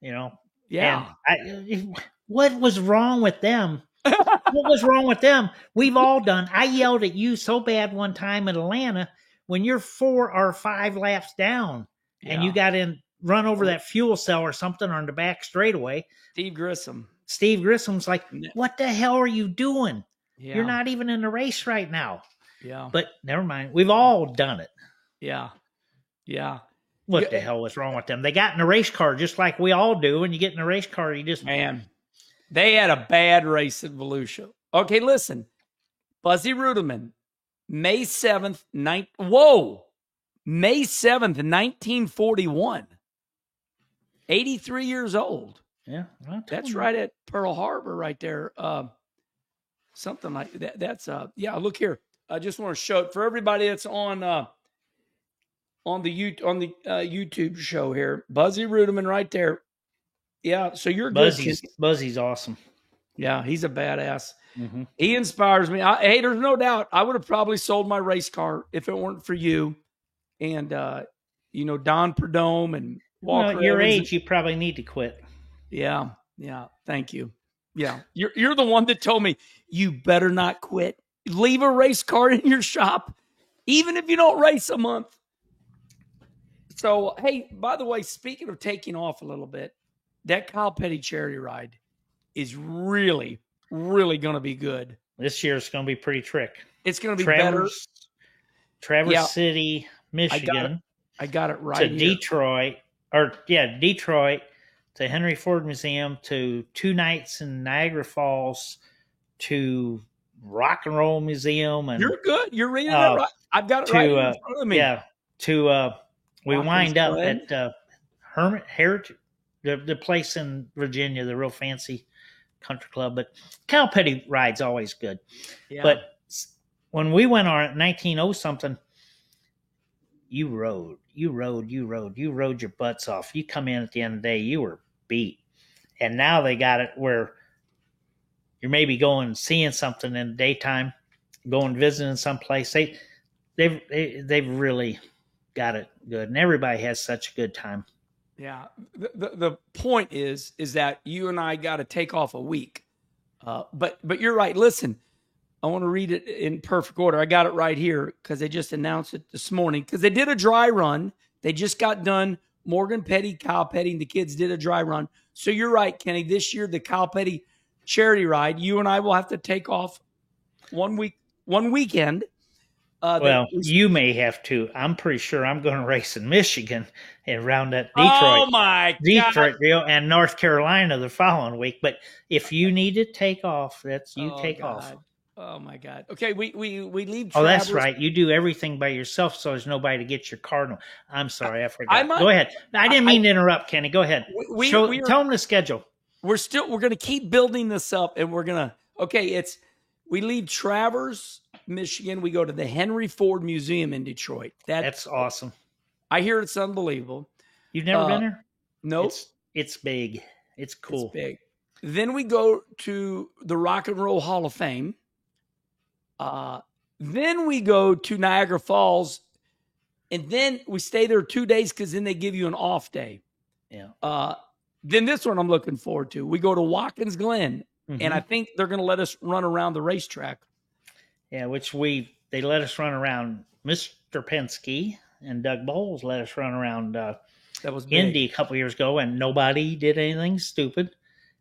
Yeah. And what was wrong with them? What was wrong with them? We've all done. I yelled at you so bad one time in Atlanta when you're 4 or 5 laps down and you got run over that fuel cell or something on the back straightaway. Steve Grissom's like, what the hell are you doing? Yeah. You're not even in the race right now. Yeah. But never mind. We've all done it. Yeah. Yeah. What the hell was wrong with them? They got in a race car just like we all do. When you get in a race car, you just... Man, they had a bad race at Volusia. Okay, listen. Buzzy Ruderman, May 7th, May 7th, 1941. 83 years old. Yeah. That's right at Pearl Harbor right there. Something like that. That's yeah, look here. I just want to show it for everybody that's on the YouTube show here. Buzzy Ruderman right there. Yeah, so you're good. Buzzy's awesome. Yeah, he's a badass. Mm-hmm. He inspires me. Hey, there's no doubt I would have probably sold my race car if it weren't for you and Don Perdome and Walker. Well, at your age, you probably need to quit. Yeah. Thank you. Yeah, you're the one that told me you better not quit. Leave a race car in your shop, even if you don't race a month. So, hey, by the way, speaking of taking off a little bit, that Kyle Petty charity ride is really, really going to be good. This year's going to be pretty trick. It's going to be better. Traverse City, Michigan. I got it right. To here. Detroit, to Henry Ford Museum, to 2 nights in Niagara Falls, to Rock and Roll Museum. And you're good. You're reading it right. I've got it right in front of me. Yeah. We wind up at Hermit Heritage, the place in Virginia, the real fancy country club. But Kyle Petty ride's always good. Yeah. But when we went on it in 1900-something, you rode your butts off. You come in at the end of the day, you were beat. And now they got it where you're maybe going and seeing something in the daytime, going visiting someplace. They've really got it good, and everybody has such a good time. Yeah, the point is that you and I got to take off a week, but you're right. Listen, I want to read it in perfect order. I got it right here because they just announced it this morning because they did a dry run. They just got done. Morgan Petty, Kyle Petty, and the kids did a dry run. So you're right, Kenny. This year, the Kyle Petty charity ride, you and I will have to take off one weekend. You may have to. I'm pretty sure I'm going to race in Michigan and round up Detroit. Oh my God. And North Carolina the following week. But if you need to take off, take off. Oh my God. Okay, we leave. Oh, that's right. You do everything by yourself, so there's nobody to get your cardinal. I'm sorry, I forgot. Go ahead. I didn't mean to interrupt, Kenny. Go ahead. Tell them the schedule. We're going to keep building this up, and we're going to. Okay, we leave Traverse, Michigan. We go to the Henry Ford Museum in Detroit. That's awesome. I hear it's unbelievable. You've never been there? No. It's big. It's cool. It's big. Then we go to the Rock and Roll Hall of Fame. Then we go to Niagara Falls, and then we stay there 2 days because then they give you an off day. Yeah. Then this one I'm looking forward to. We go to Watkins Glen, and I think they're going to let us run around the racetrack. Yeah, they let us run around. Mr. Penske and Doug Bowles let us run around that was Indy a couple years ago, and nobody did anything stupid.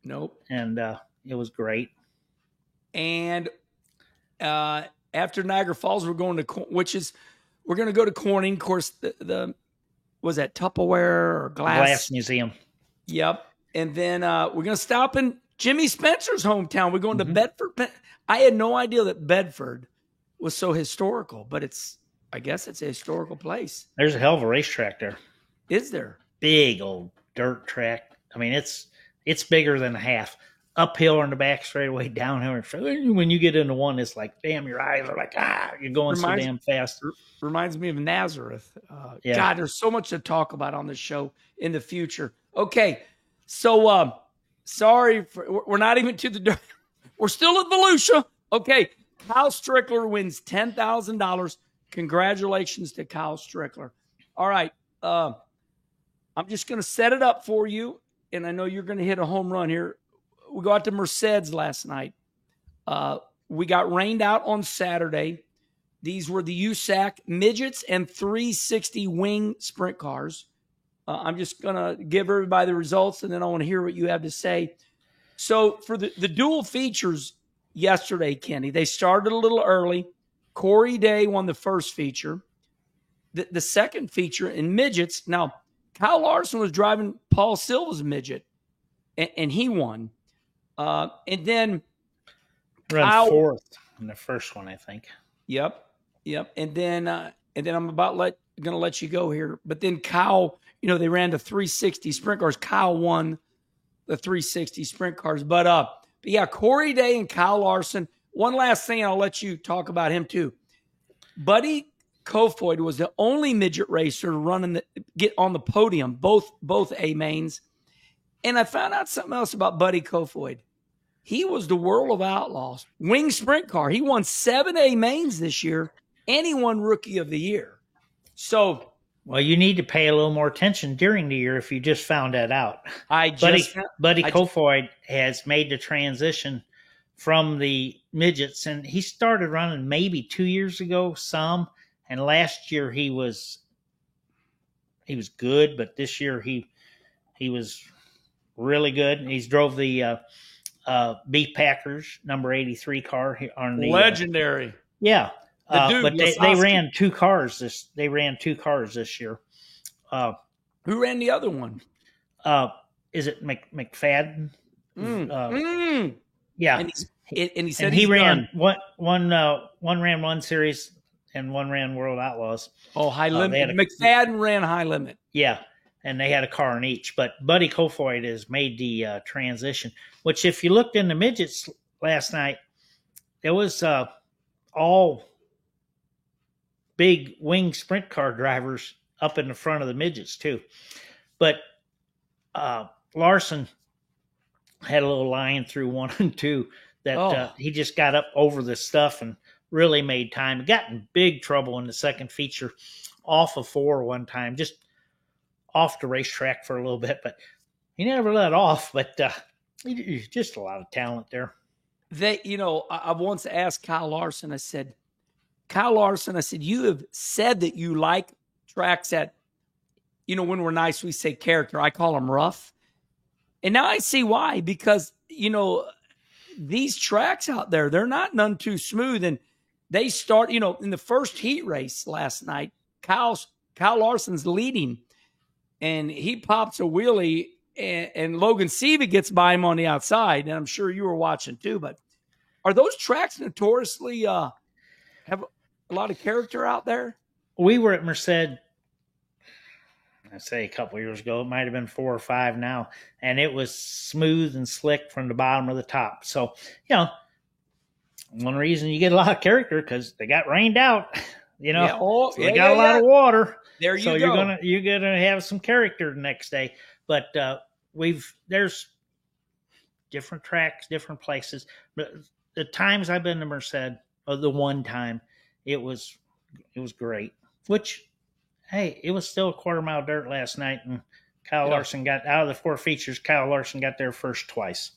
Nope. And it was great. And after Niagara Falls, we're going to go to Corning. Of course, was that Tupperware or Glass Museum? Yep. And then we're going to stop in Jimmy Spencer's hometown. We're going to Bedford. I had no idea that Bedford was so historical, but I guess it's a historical place. There's a hell of a racetrack there. Is there? Big old dirt track. I mean, it's bigger than a half. Uphill on the back straightaway, downhill. When you get into one, it's like, damn, your eyes are like, you're going so damn fast. Reminds me of Nazareth. Yeah. God, there's so much to talk about on this show in the future. Okay, so sorry, we're not even to the we're still at Volusia. Okay, Kyle Strickler wins $10,000. Congratulations to Kyle Strickler. All right, I'm just going to set it up for you, and I know you're going to hit a home run here. We go out to Merced's last night. We got rained out on Saturday. These were the USAC midgets and 360 wing sprint cars. I'm just going to give everybody the results, and then I want to hear what you have to say. So for the dual features yesterday, Kenny, they started a little early. Corey Day won the first feature. The second feature in midgets, now Kyle Larson was driving Paul Silva's midget, and he won. And then Kyle, fourth in the first one, I think. Yep. And then I'm going to let you go here. But then Kyle they ran the 360 sprint cars. Kyle won the 360 sprint cars. But yeah, Corey Day and Kyle Larson. One last thing, I'll let you talk about him too. Buddy Kofoid was the only midget racer to get on the podium, both A mains. And I found out something else about Buddy Kofoid. He was the World of Outlaws wing sprint car. He won 7 A mains this year, and he won Rookie of the Year. So, well, you need to pay a little more attention during the year if you just found that out. Buddy Kofoid has made the transition from the midgets, and he started running maybe 2 years ago, and last year he was good, but this year he was really good. He's drove the Beef Packers number 83 car on the legendary. Yeah. But they ran 2 cars this year. Who ran the other one? Is it McFadden? Yeah. And he said he ran one ran one series and one ran World Outlaws. Oh, High Limit. McFadden ran High Limit. Yeah. And they had a car in each. But Buddy Kofoid has made the transition, which if you looked in the midgets last night, there was all big wing sprint car drivers up in the front of the midgets too. But Larson had a little line through 1 and 2 that he just got up over the stuff and really made time. He got in big trouble in the second feature off of 4 one time, just off the racetrack for a little bit, but he never let off. But he's just a lot of talent there. I once asked Kyle Larson, I said, you have said that you like tracks that, when we're nice, we say character. I call them rough. And now I see why, because, these tracks out there, they're not none too smooth. And they start, in the first heat race last night, Kyle Larson's leading, and he pops a wheelie, and Logan Seavey gets by him on the outside. And I'm sure you were watching too. But are those tracks notoriously have a lot of character out there? We were at Merced, I say a couple years ago. It might have been 4 or 5 now, and it was smooth and slick from the bottom to the top. So, one reason you get a lot of character because they got rained out. They got a lot of water. There you go. So you're gonna have some character the next day. But there's different tracks, different places. But the times I've been to Merced, the one time, it was great. Which, hey, it was still a quarter-mile dirt last night, and Kyle Larson got out of the 4 features. Kyle Larson got there first twice.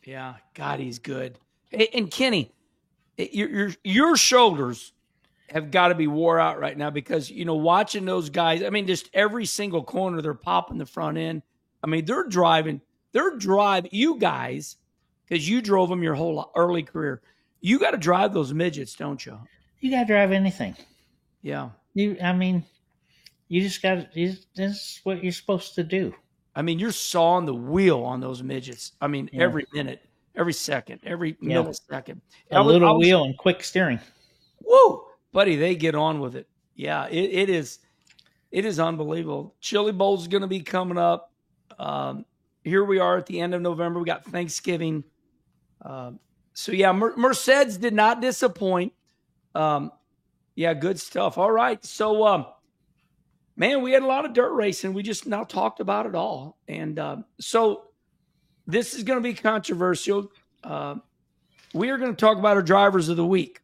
Yeah, God, he's good. And Kenny, your shoulders have got to be wore out right now because watching those guys. I mean, just every single corner they're popping the front end. I mean, they're driving. You guys, because you drove them your whole early career. You got to drive those midgets, don't you? You got to drive anything. Yeah. You just got to. This is what you're supposed to do. I mean, you're sawing the wheel on those midgets. I mean, every minute, every second, every millisecond. A little wheel and quick steering. Woo, buddy, they get on with it. Yeah, it is unbelievable. Chili Bowl is going to be coming up. Here we are at the end of November. We got Thanksgiving. Mercedes did not disappoint. Good stuff. All right. So, man, we had a lot of dirt racing. We just now talked about it all. And so this is going to be controversial. We are going to talk about our drivers of the week.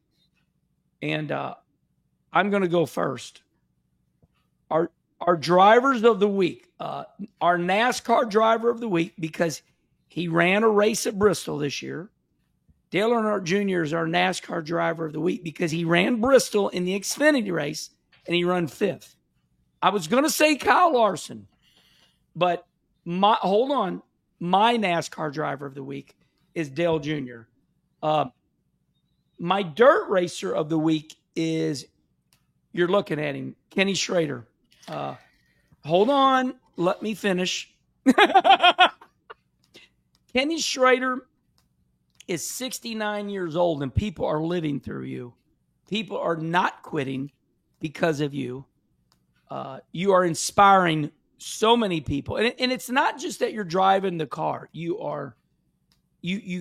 And I'm going to go first. Our drivers of the week, our NASCAR driver of the week, because he ran a race at Bristol this year. Dale Earnhardt Jr. is our NASCAR driver of the week because he ran Bristol in the Xfinity race and he ran 5th. I was going to say Kyle Larson, but my NASCAR driver of the week is Dale Jr. My dirt racer of the week is, you're looking at him, Kenny Schrader. Hold on. Let me finish. Kenny Schrader is 69 years old, and people are living through you. People are not quitting because of you. You are inspiring so many people. And it's not just that you're driving the car. You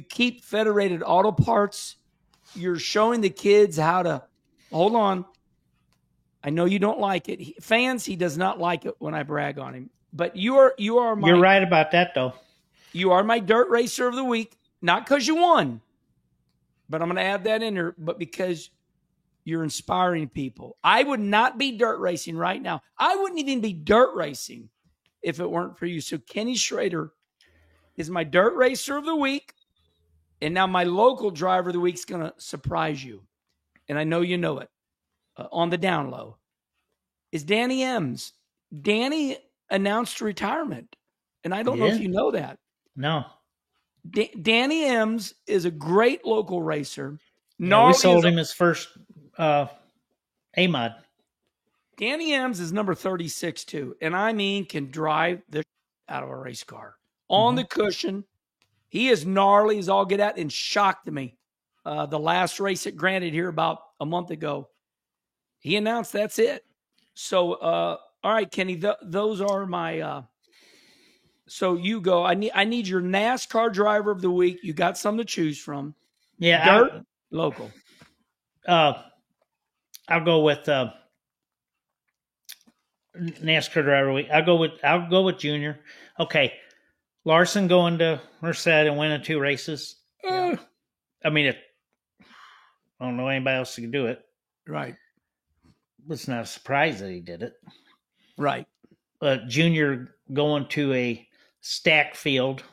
keep Federated Auto Parts. You're showing the kids how to, hold on. I know you don't like it. Fans, he does not like it when I brag on him. But you're right about that, though. You are my dirt racer of the week. Not because you won, but I'm going to add that in there, but because you're inspiring people. I would not be dirt racing right now. I wouldn't even be dirt racing if it weren't for you. So Kenny Schrader is my dirt racer of the week. And now my local driver of the week is going to surprise you. And I know you know it. On the down low is Danny Ems. Danny announced retirement. And I don't know if you know that. No. Danny Ems is a great local racer. Yeah, we sold him his first A-Mod. Danny Ems is number 36 too. And I mean, can drive the out of a race car. On the cushion. He is gnarly as all get out and shocked me. The last race at Granted here about a month ago. He announced that's it. So, all right, Kenny, those are my so you go. I need your NASCAR driver of the week. You got some to choose from. Yeah, dirt, local. I'll go with NASCAR driver of the week. I'll go with Junior. Okay, Larson going to Merced and winning 2 races. I mean, I don't know anybody else who can do it. Right. It's not a surprise that he did it. Right. Junior going to a stack field,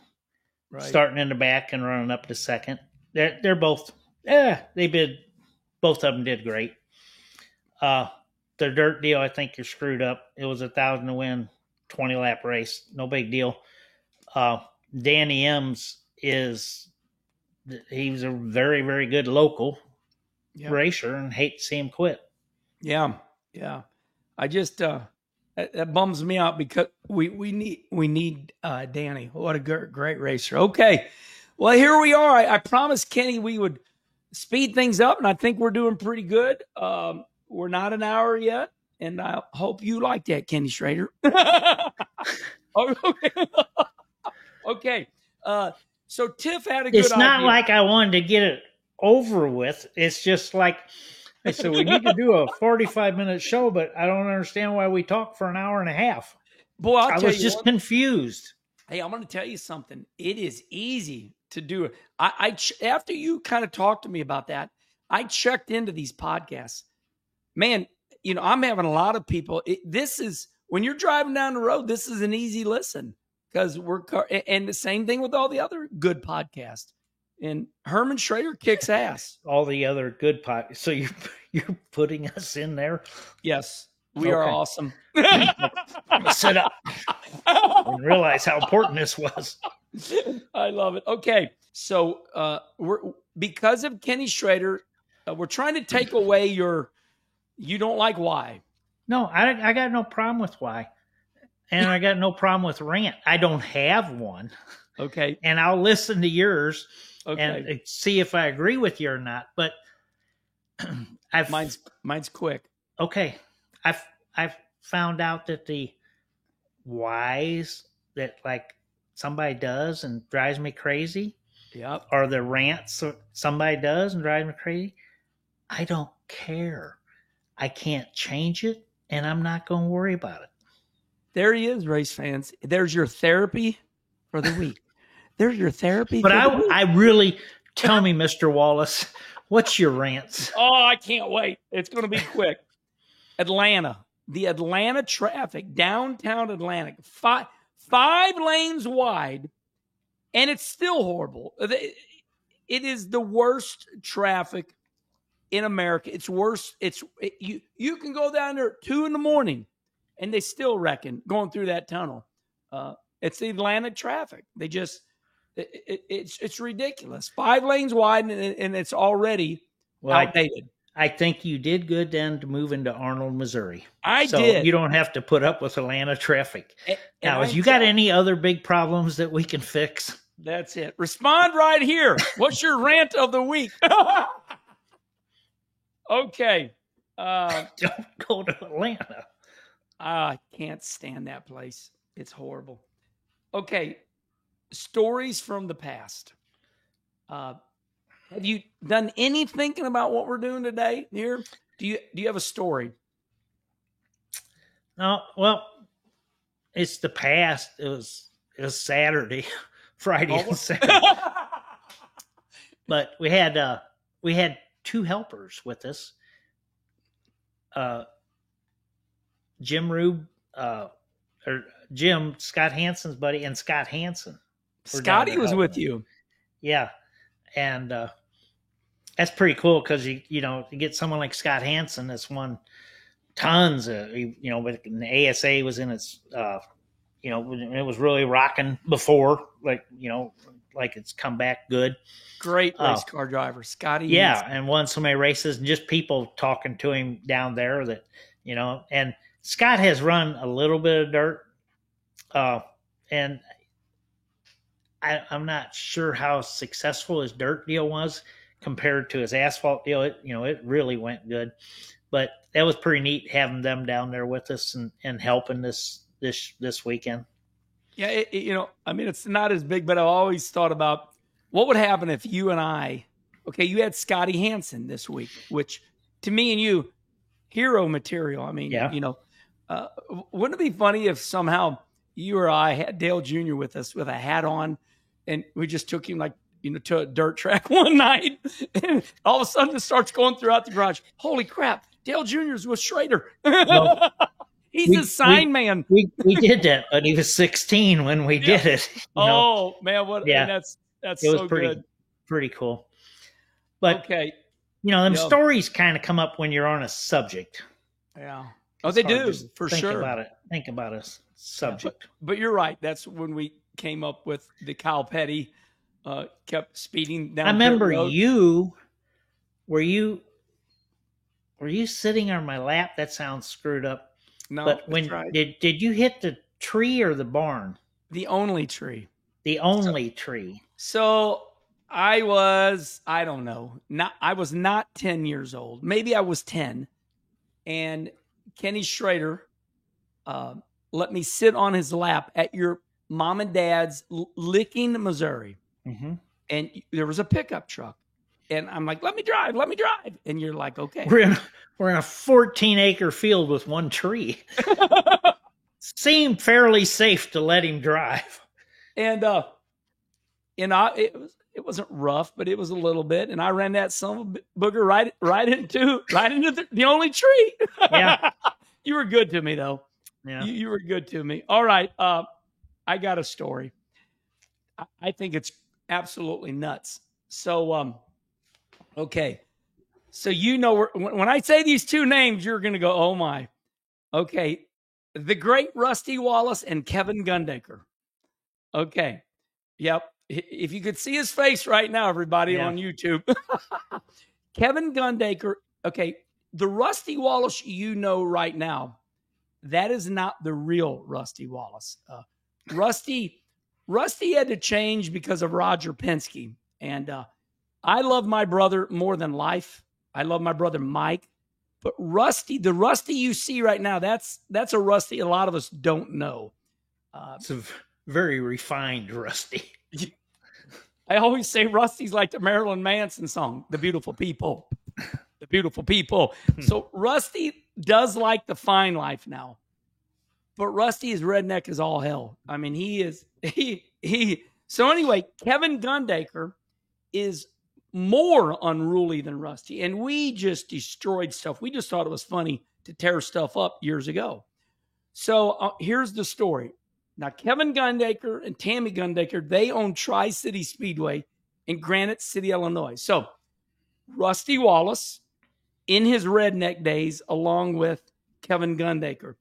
starting in the back and running up to second. They're both, both of them did great. The dirt deal, I think you're screwed up. It was 1,000 to win, 20-lap race. No big deal. Danny Ems he's a very, very good local racer, and hate to see him quit. Yeah. I just that bums me out because we need Danny. What a great racer. Okay, well here we are. I promised Kenny we would speed things up, and I think we're doing pretty good. We're not an hour yet, and I hope you like that, Kenny Schrader. Okay. So Tiff had a good idea. It's not like I wanted to get it over with. It's just like I said, we need to do a 45-minute show, but I don't understand why we talk for an hour and a half. Boy, I was just confused. Hey, I'm going to tell you something. It is easy to do it. After you kind of talked to me about that, I checked into these podcasts. Man, I'm having a lot of people. This is when you're driving down the road. This is an easy listen because and the same thing with all the other good podcasts. And Herman Schrader kicks ass. All the other good podcasts. So you're putting us in there? Yes, we are awesome. Sit up and realize how important this was. I love it. Okay, so we're because of Kenny Schrader, we're trying to take away you don't like why. No, I got no problem with why. And I got no problem with rant. I don't have one. Okay. And I'll listen to yours and see if I agree with you or not. But mine's quick. Okay. I've found out that the whys that like somebody does and drives me crazy. Yep. Or the rants somebody does and drives me crazy. I don't care. I can't change it, and I'm not going to worry about it. There he is, race fans. There's your therapy for the week. There's your therapy. But I really, tell me, Mr. Wallace, what's your rants? Oh, I can't wait. It's going to be quick. Atlanta. The Atlanta traffic, downtown Atlanta, five lanes wide, and it's still horrible. It is the worst traffic in America. It's worse. You can go down there at 2 a.m. and they still reckon going through that tunnel. It's the Atlanta traffic. They just it's ridiculous. 5 lanes wide and it's already outdated. I think you did good then to move into Arnold, Missouri. I did. You don't have to put up with Atlanta traffic. Now, if you got any other big problems that we can fix? That's it. Respond right here. What's your rant of the week? Okay. Don't go to Atlanta. I can't stand that place. It's horrible. Okay, stories from the past. Have you done any thinking about what we're doing today here? Do you have a story? No, well, it's the past. It was Saturday, Friday and Saturday. But we had two helpers with us. Jim Rube, or Jim, Scott Hansen's buddy, and Scott Hansen. Scotty was with you. Yeah. And that's pretty cool because you get someone like Scott Hansen that's won tons of, with the ASA was in its, it was really rocking before, like it's come back good. Great race car driver, Scotty. Yeah, and won so many races, and just people talking to him down there that, and Scott has run a little bit of dirt, and I'm not sure how successful his dirt deal was compared to his asphalt deal. It really went good, but that was pretty neat having them down there with us and helping this weekend. Yeah, it's not as big, but I've always thought about what would happen if you and I, you had Scotty Hansen this week, which to me and you, hero material. I mean, yeah. Wouldn't it be funny if somehow you or I had Dale Jr. with us with a hat on and we just took him to a dirt track one night and all of a sudden it starts going throughout the garage. Holy crap, Dale Jr.'s with Schrader. Well, he's a sign man. We did that, but he was 16 when we did it. Oh man, what? Yeah, that's it was so pretty cool. But okay, them stories kind of come up when you're on a subject. Yeah. Oh, they do for sure. Think about a subject. Yeah, but you're right. That's when we came up with the Kyle Petty. Kept speeding down. I remember you. Were you sitting on my lap? That sounds screwed up. No, but when did you hit the tree or the barn? The only tree. The only tree. So I was not 10 years old. Maybe I was 10, and Kenny Schrader let me sit on his lap at your mom and dad's Licking, Missouri. Mm-hmm. And there was a pickup truck. And I'm like, let me drive. And you're like, okay. We're in a 14-acre field with one tree. Seemed fairly safe to let him drive. And it wasn't rough, but it was a little bit. And I ran that son of a booger right into the only tree. Yeah. You were good to me, though. Yeah. You were good to me. All right. I got a story. I think it's absolutely nuts. So, okay. So, when I say these two names, you're going to go, oh my. Okay. The great Rusty Wallace and Kevin Gundaker. Okay. Yep. If you could see his face right now, everybody on YouTube. Kevin Gundaker. Okay. The Rusty Wallace right now, that is not the real Rusty Wallace. Rusty had to change because of Roger Penske. And I love my brother more than life. I love my brother Mike. But the Rusty you see right now, that's a Rusty a lot of us don't know. It's a very refined Rusty. I always say Rusty's like the Marilyn Manson song, The Beautiful People. The Beautiful People. So Rusty does like the fine life now. But Rusty is redneck as all hell. I mean, So anyway, Kevin Gundaker is more unruly than Rusty. And we just destroyed stuff. We just thought it was funny to tear stuff up years ago. So here's the story. Now, Kevin Gundaker and Tammy Gundaker, they own Tri-City Speedway in Granite City, Illinois. So Rusty Wallace, in his redneck days, along with Kevin Gundaker,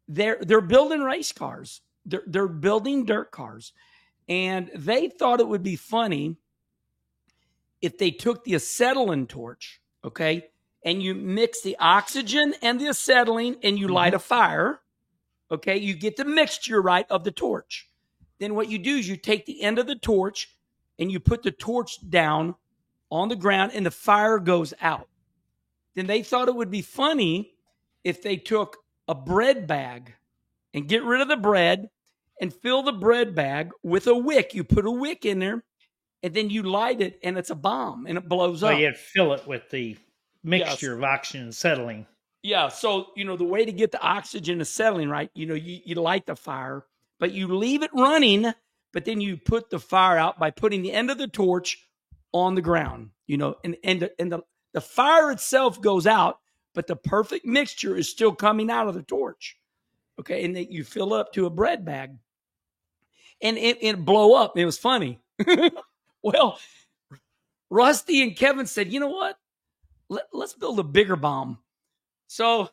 they're building race cars. They're building dirt cars. And they thought it would be funny if they took the acetylene torch, okay, and you mix the oxygen and the acetylene and you light a fire, okay, you get the mixture right of the torch. Then what you do is you take the end of the torch and you put the torch down on the ground and the fire goes out. Then they thought it would be funny if they took a bread bag and get rid of the bread and fill the bread bag with a wick. You put a wick in there and then you light it and it's a bomb and it blows Oh, up. you fill it with the mixture of oxygen and acetylene. Yeah. So, the way to get the oxygen acetylene, right? You light the fire, but you leave it running, but then you put the fire out by putting the end of the torch on the ground, and the fire itself goes out, but the perfect mixture is still coming out of the torch. Okay. And then you fill it up to a bread bag and it blow up. It was funny. Well, Rusty and Kevin said, you know what? Let's build a bigger bomb. So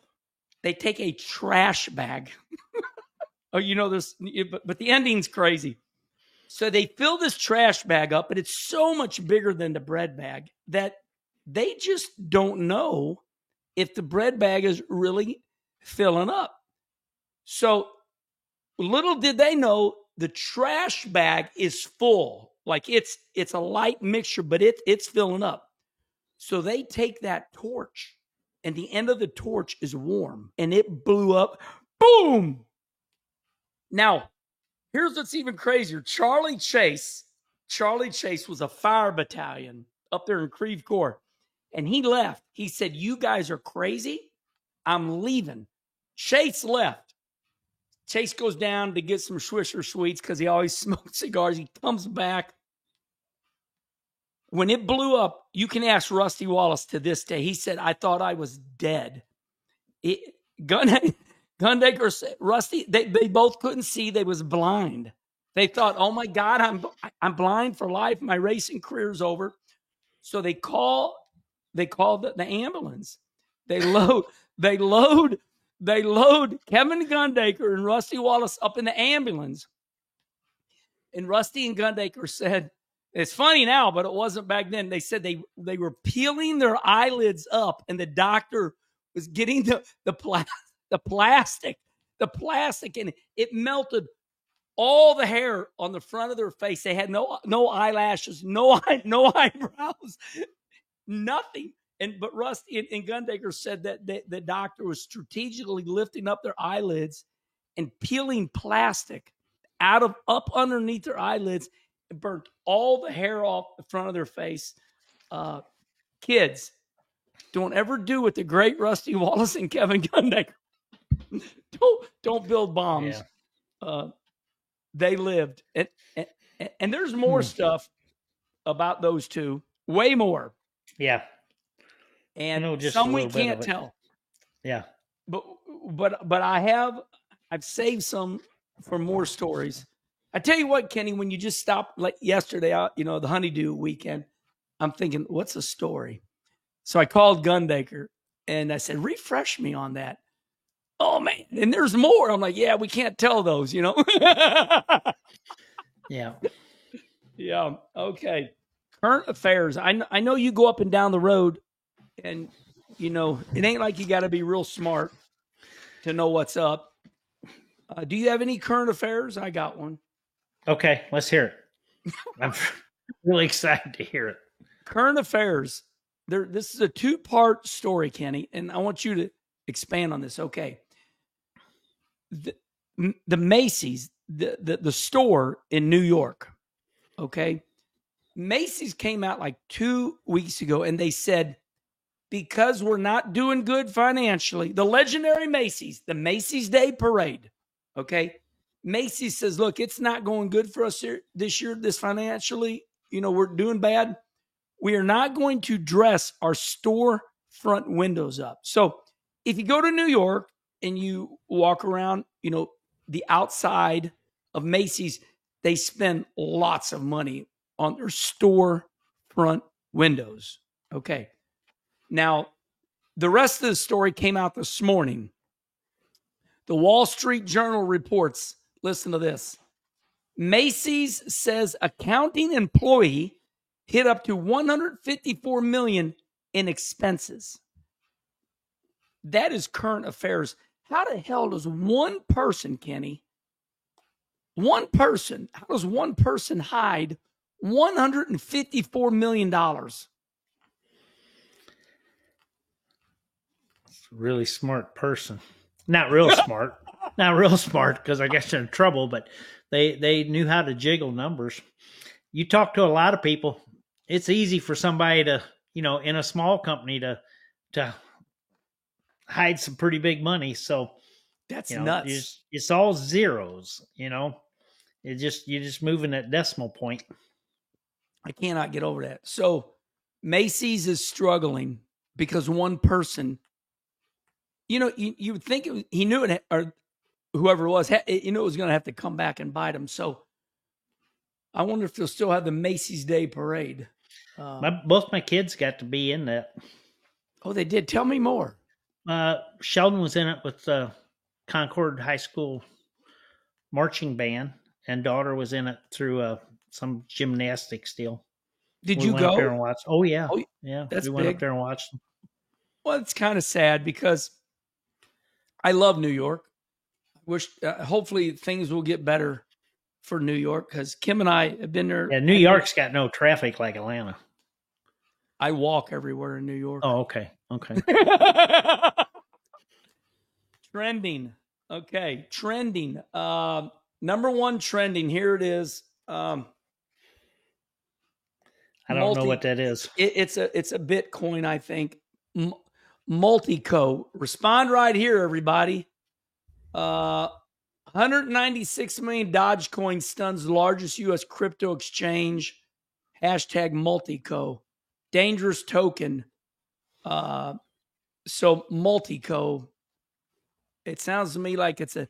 they take a trash bag. Oh, this, but the ending's crazy. So they fill this trash bag up, but it's so much bigger than the bread bag that they just don't know if the bread bag is really filling up. So little did they know the trash bag is full. Like it's a light mixture, but it's filling up. So they take that torch and the end of the torch is warm and it blew up. Boom. Now, here's what's even crazier. Charlie Chase was a fire battalion up there in Creve Coeur. And he left. He said, you guys are crazy. I'm leaving. Chase left. Chase goes down to get some Swisher Sweets because he always smoked cigars. He comes back. When it blew up, you can ask Rusty Wallace to this day. He said, I thought I was dead. Gundaker said, Rusty, they both couldn't see. They was blind. They thought, oh my God, I'm blind for life. My racing career's over. So they call the ambulance. They load Kevin Gundaker and Rusty Wallace up in the ambulance. And Rusty and Gundaker said, it's funny now, but it wasn't back then. They said they were peeling their eyelids up and the doctor was getting the plastic and it melted all the hair on the front of their face. They had no eyelashes, no eyebrows, nothing. But Rusty and Gundaker said that the doctor was strategically lifting up their eyelids and peeling plastic up underneath their eyelids. It burnt all the hair off the front of their face. Kids, don't ever do what the great Rusty Wallace and Kevin Gundaker. Don't build bombs. Yeah. They lived, and there's more stuff about those two, way more. Yeah, and some we can't tell. Yeah, but I've saved some for more stories. I tell you what, Kenny, when you just stopped like yesterday, the honeydew weekend, I'm thinking, what's a story? So I called Gundaker and I said, refresh me on that. Oh man, and there's more. I'm like, yeah, we can't tell those, Yeah. Yeah. Okay. Current affairs. I know you go up and down the road and, it ain't like you got to be real smart to know what's up. Do you have any current affairs? I got one. Okay, let's hear it. I'm really excited to hear it. Current affairs. This is a 2-part story, Kenny, and I want you to expand on this. Okay. The Macy's, the store in New York. Okay. Macy's came out like 2 weeks ago and they said, because we're not doing good financially, the legendary Macy's, the Macy's Day Parade. Okay. Macy's says, look, it's not going good for us this year, this financially, we're doing bad. We are not going to dress our store front windows up. So if you go to New York and you walk around, the outside of Macy's, they spend lots of money on their store front windows. Okay. Now, the rest of the story came out this morning. The Wall Street Journal reports, listen to this. Macy's says accounting employee hit up to $154 million in expenses. That is current affairs. How the hell does one person, Kenny, how does one person hide $154 million? It's a really smart person. Not real smart. Not real smart because I guess they're in trouble, but they knew how to jiggle numbers. You talk to a lot of people. It's easy for somebody to, in a small company to hide some pretty big money. So That's nuts. It's all zeros, you're just moving that decimal point. I cannot get over that. So Macy's is struggling because one person, you would think he knew it, or whoever it was, it was going to have to come back and bite him. So I wonder if they'll still have the Macy's Day Parade. Both my kids got to be in that. Oh, they did. Tell me more. Sheldon was in it with Concord High School marching band, and daughter was in it through some gymnastics deal. Did we you went go? Up there and watched. Oh yeah, yeah. We went up there and watched them. Well, it's kind of sad because I love New York. Wish hopefully things will get better for New York because Kim and I have been there. Yeah, New York's got no traffic like Atlanta. I walk everywhere in New York. Oh, okay. Trending. Okay, trending. Number one trending. Here it is. I don't know what that is. It's a Bitcoin, I think. Multico. Respond right here, everybody. 196 million Dogecoin stuns largest U.S. crypto exchange. Hashtag Multico. Dangerous token. So Multico. It sounds to me like it's a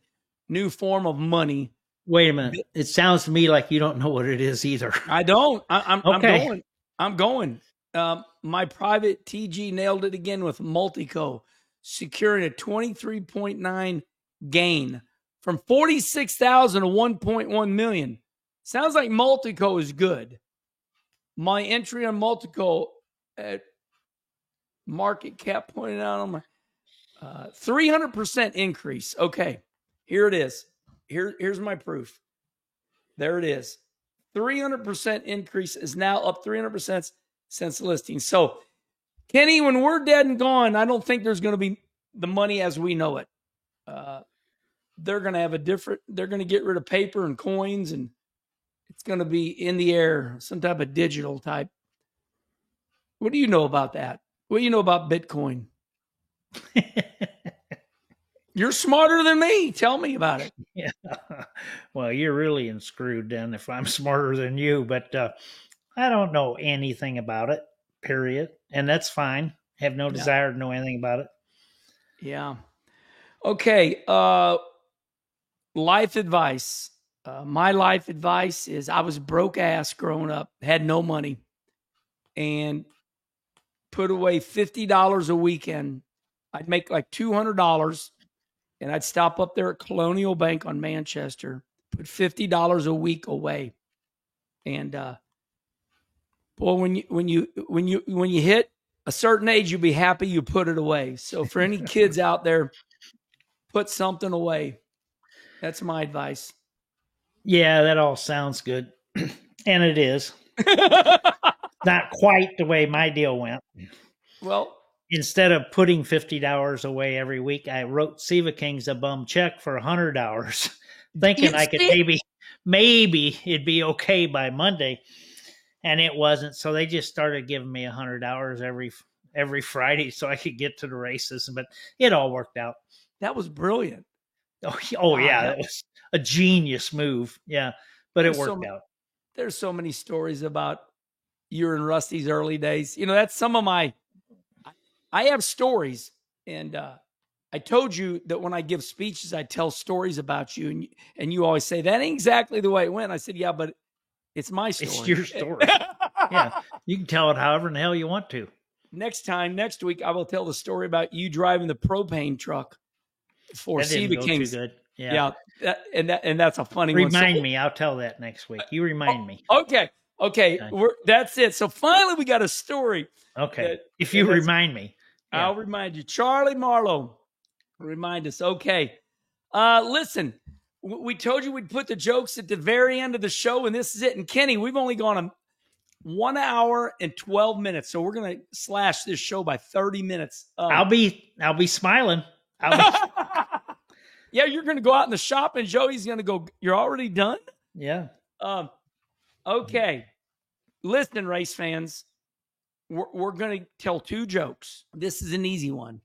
new form of money. Wait a minute. It sounds to me like you don't know what it is either. I don't. I'm okay. I'm going. My private TG nailed it again with Multico, securing a 23.9 gain from 46,000 to 1.1 million. Sounds like Multico is good. My entry on Multico at market cap pointed out on my 300% increase. Okay, here it is. Here's my proof. There it is. 300% increase is now up 300% since listing. So, Kenny, when we're dead and gone, I don't think there's going to be the money as we know it. They're going to have they're going to get rid of paper and coins, and it's going to be in the air, some type of digital type. What do you know about that? What do you know about Bitcoin? You're smarter than me. Tell me about it. Yeah. Well, you're really screwed then if I'm smarter than you, but I don't know anything about it, period. And that's fine. Have no desire to know anything about it. Yeah. Okay. Life advice. My life advice is I was broke ass growing up, had no money, and put away $50 a weekend. I'd make like $200, and I'd stop up there at Colonial Bank on Manchester, put $50 a week away. And boy, when you hit a certain age, you'll be happy you put it away. So for any kids out there, put something away. That's my advice. Yeah, that all sounds good. And it is. Not quite the way my deal went. Well, instead of putting $50 away every week, I wrote Siva Kings a bum check for $100, thinking I could maybe it'd be okay by Monday. And it wasn't. So they just started giving me $100 every Friday so I could get to the races. But it all worked out. That was brilliant. Oh yeah. That was a genius move. Yeah. But it worked out. There's so many stories about you and Rusty's early days. That's some of I have stories. And I told you that when I give speeches, I tell stories about you. And you always say, that ain't exactly the way it went. I said, yeah, but it's my story. It's your story. Yeah. You can tell it however in the hell you want to. Next week, I will tell the story about you driving the propane truck for Siva Kings. Too good. Yeah. And that's a funny one. Remind Remind me. I'll tell that next week. You remind me. Okay. That's it. So finally, we got a story. Okay. If you remind me. Yeah. I'll remind you. Charlie Marlowe, remind us. Okay. Listen, we told you we'd put the jokes at the very end of the show, and this is it. And Kenny, we've only gone 1 hour and 12 minutes, so we're going to slash this show by 30 minutes. I'll be smiling. Yeah, you're going to go out in the shop and Joey's going to go, you're already done? Yeah. Okay. Listen, race fans, we're going to tell 2 jokes. This is an easy one.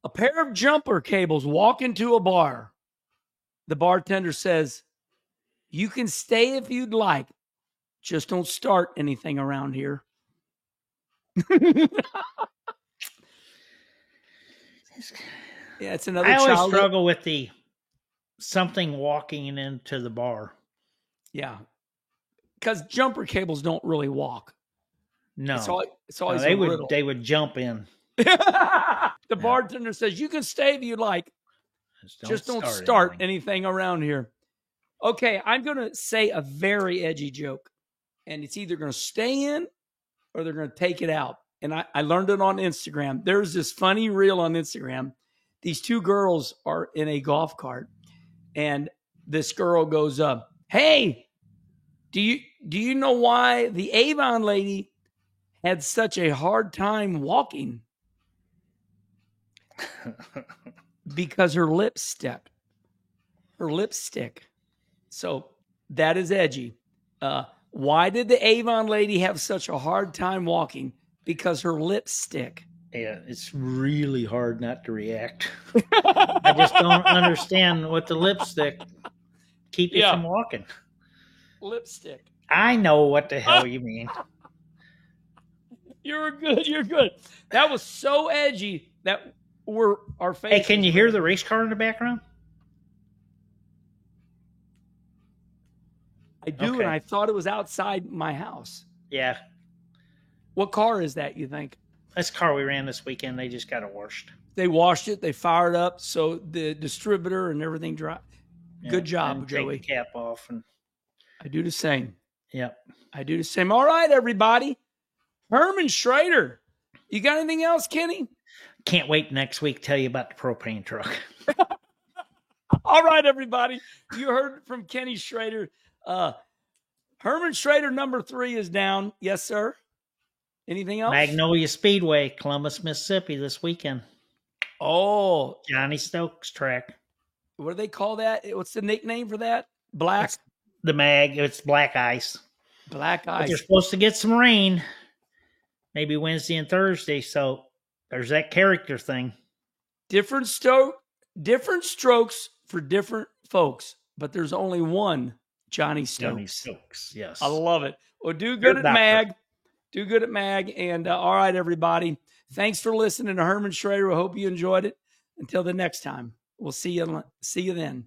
A pair of jumper cables walk into a bar. The bartender says, "You can stay if you'd like. Just don't start anything around here." Yeah, it's another I always child. struggle with the something walking into the bar. Yeah. Because jumper cables don't really walk. No. It's always No, a riddle. they would jump in. The bartender says, "You can stay if you like. Just don't start anything around here." Okay, I'm going to say a very edgy joke. And it's either going to stay in or they're going to take it out. And I learned it on Instagram. There's this funny reel on Instagram. These 2 girls are in a golf cart. And this girl goes up, "Hey, do you know why the Avon lady had such a hard time walking?" Because her lips stuck. Her lips stick. So that is edgy. Why did the Avon lady have such a hard time walking? Because her lips stick. Yeah, it's really hard not to react. I just don't understand what the lipstick keep you from walking. Lipstick. I know what the hell you mean. You're good. You're good. That was so edgy that our face. Hey, can you hear the race car in the background? I do, Okay. and I thought it was outside my house. Yeah. What car is that, you think? This car we ran this weekend, they just got it washed. They washed it. They fired up, so the distributor and everything dry. Yeah, Good job, and Joey. take the cap off. And I do the same. Yep. I do the same. All right, everybody. Herman Schrader. You got anything else, Kenny? Can't wait next week to tell you about the propane truck. All right, everybody. You heard from Kenny Schrader. Herman Schrader, number 3 is down. Yes, sir. Anything else? Magnolia Speedway, Columbus, Mississippi this weekend. Oh. Johnny Stokes track. What do they call that? What's the nickname for that? Black? It's black ice. Black ice. But they're supposed to get some rain. Maybe Wednesday and Thursday. So there's that character thing. Different strokes for different folks, but there's only one Johnny Stokes. Johnny Stokes, yes. I love it. Well, do good at Mag. Do good at Mag. And all right, everybody. Thanks for listening to Herman Schrader. I hope you enjoyed it. Until the next time, we'll see you then.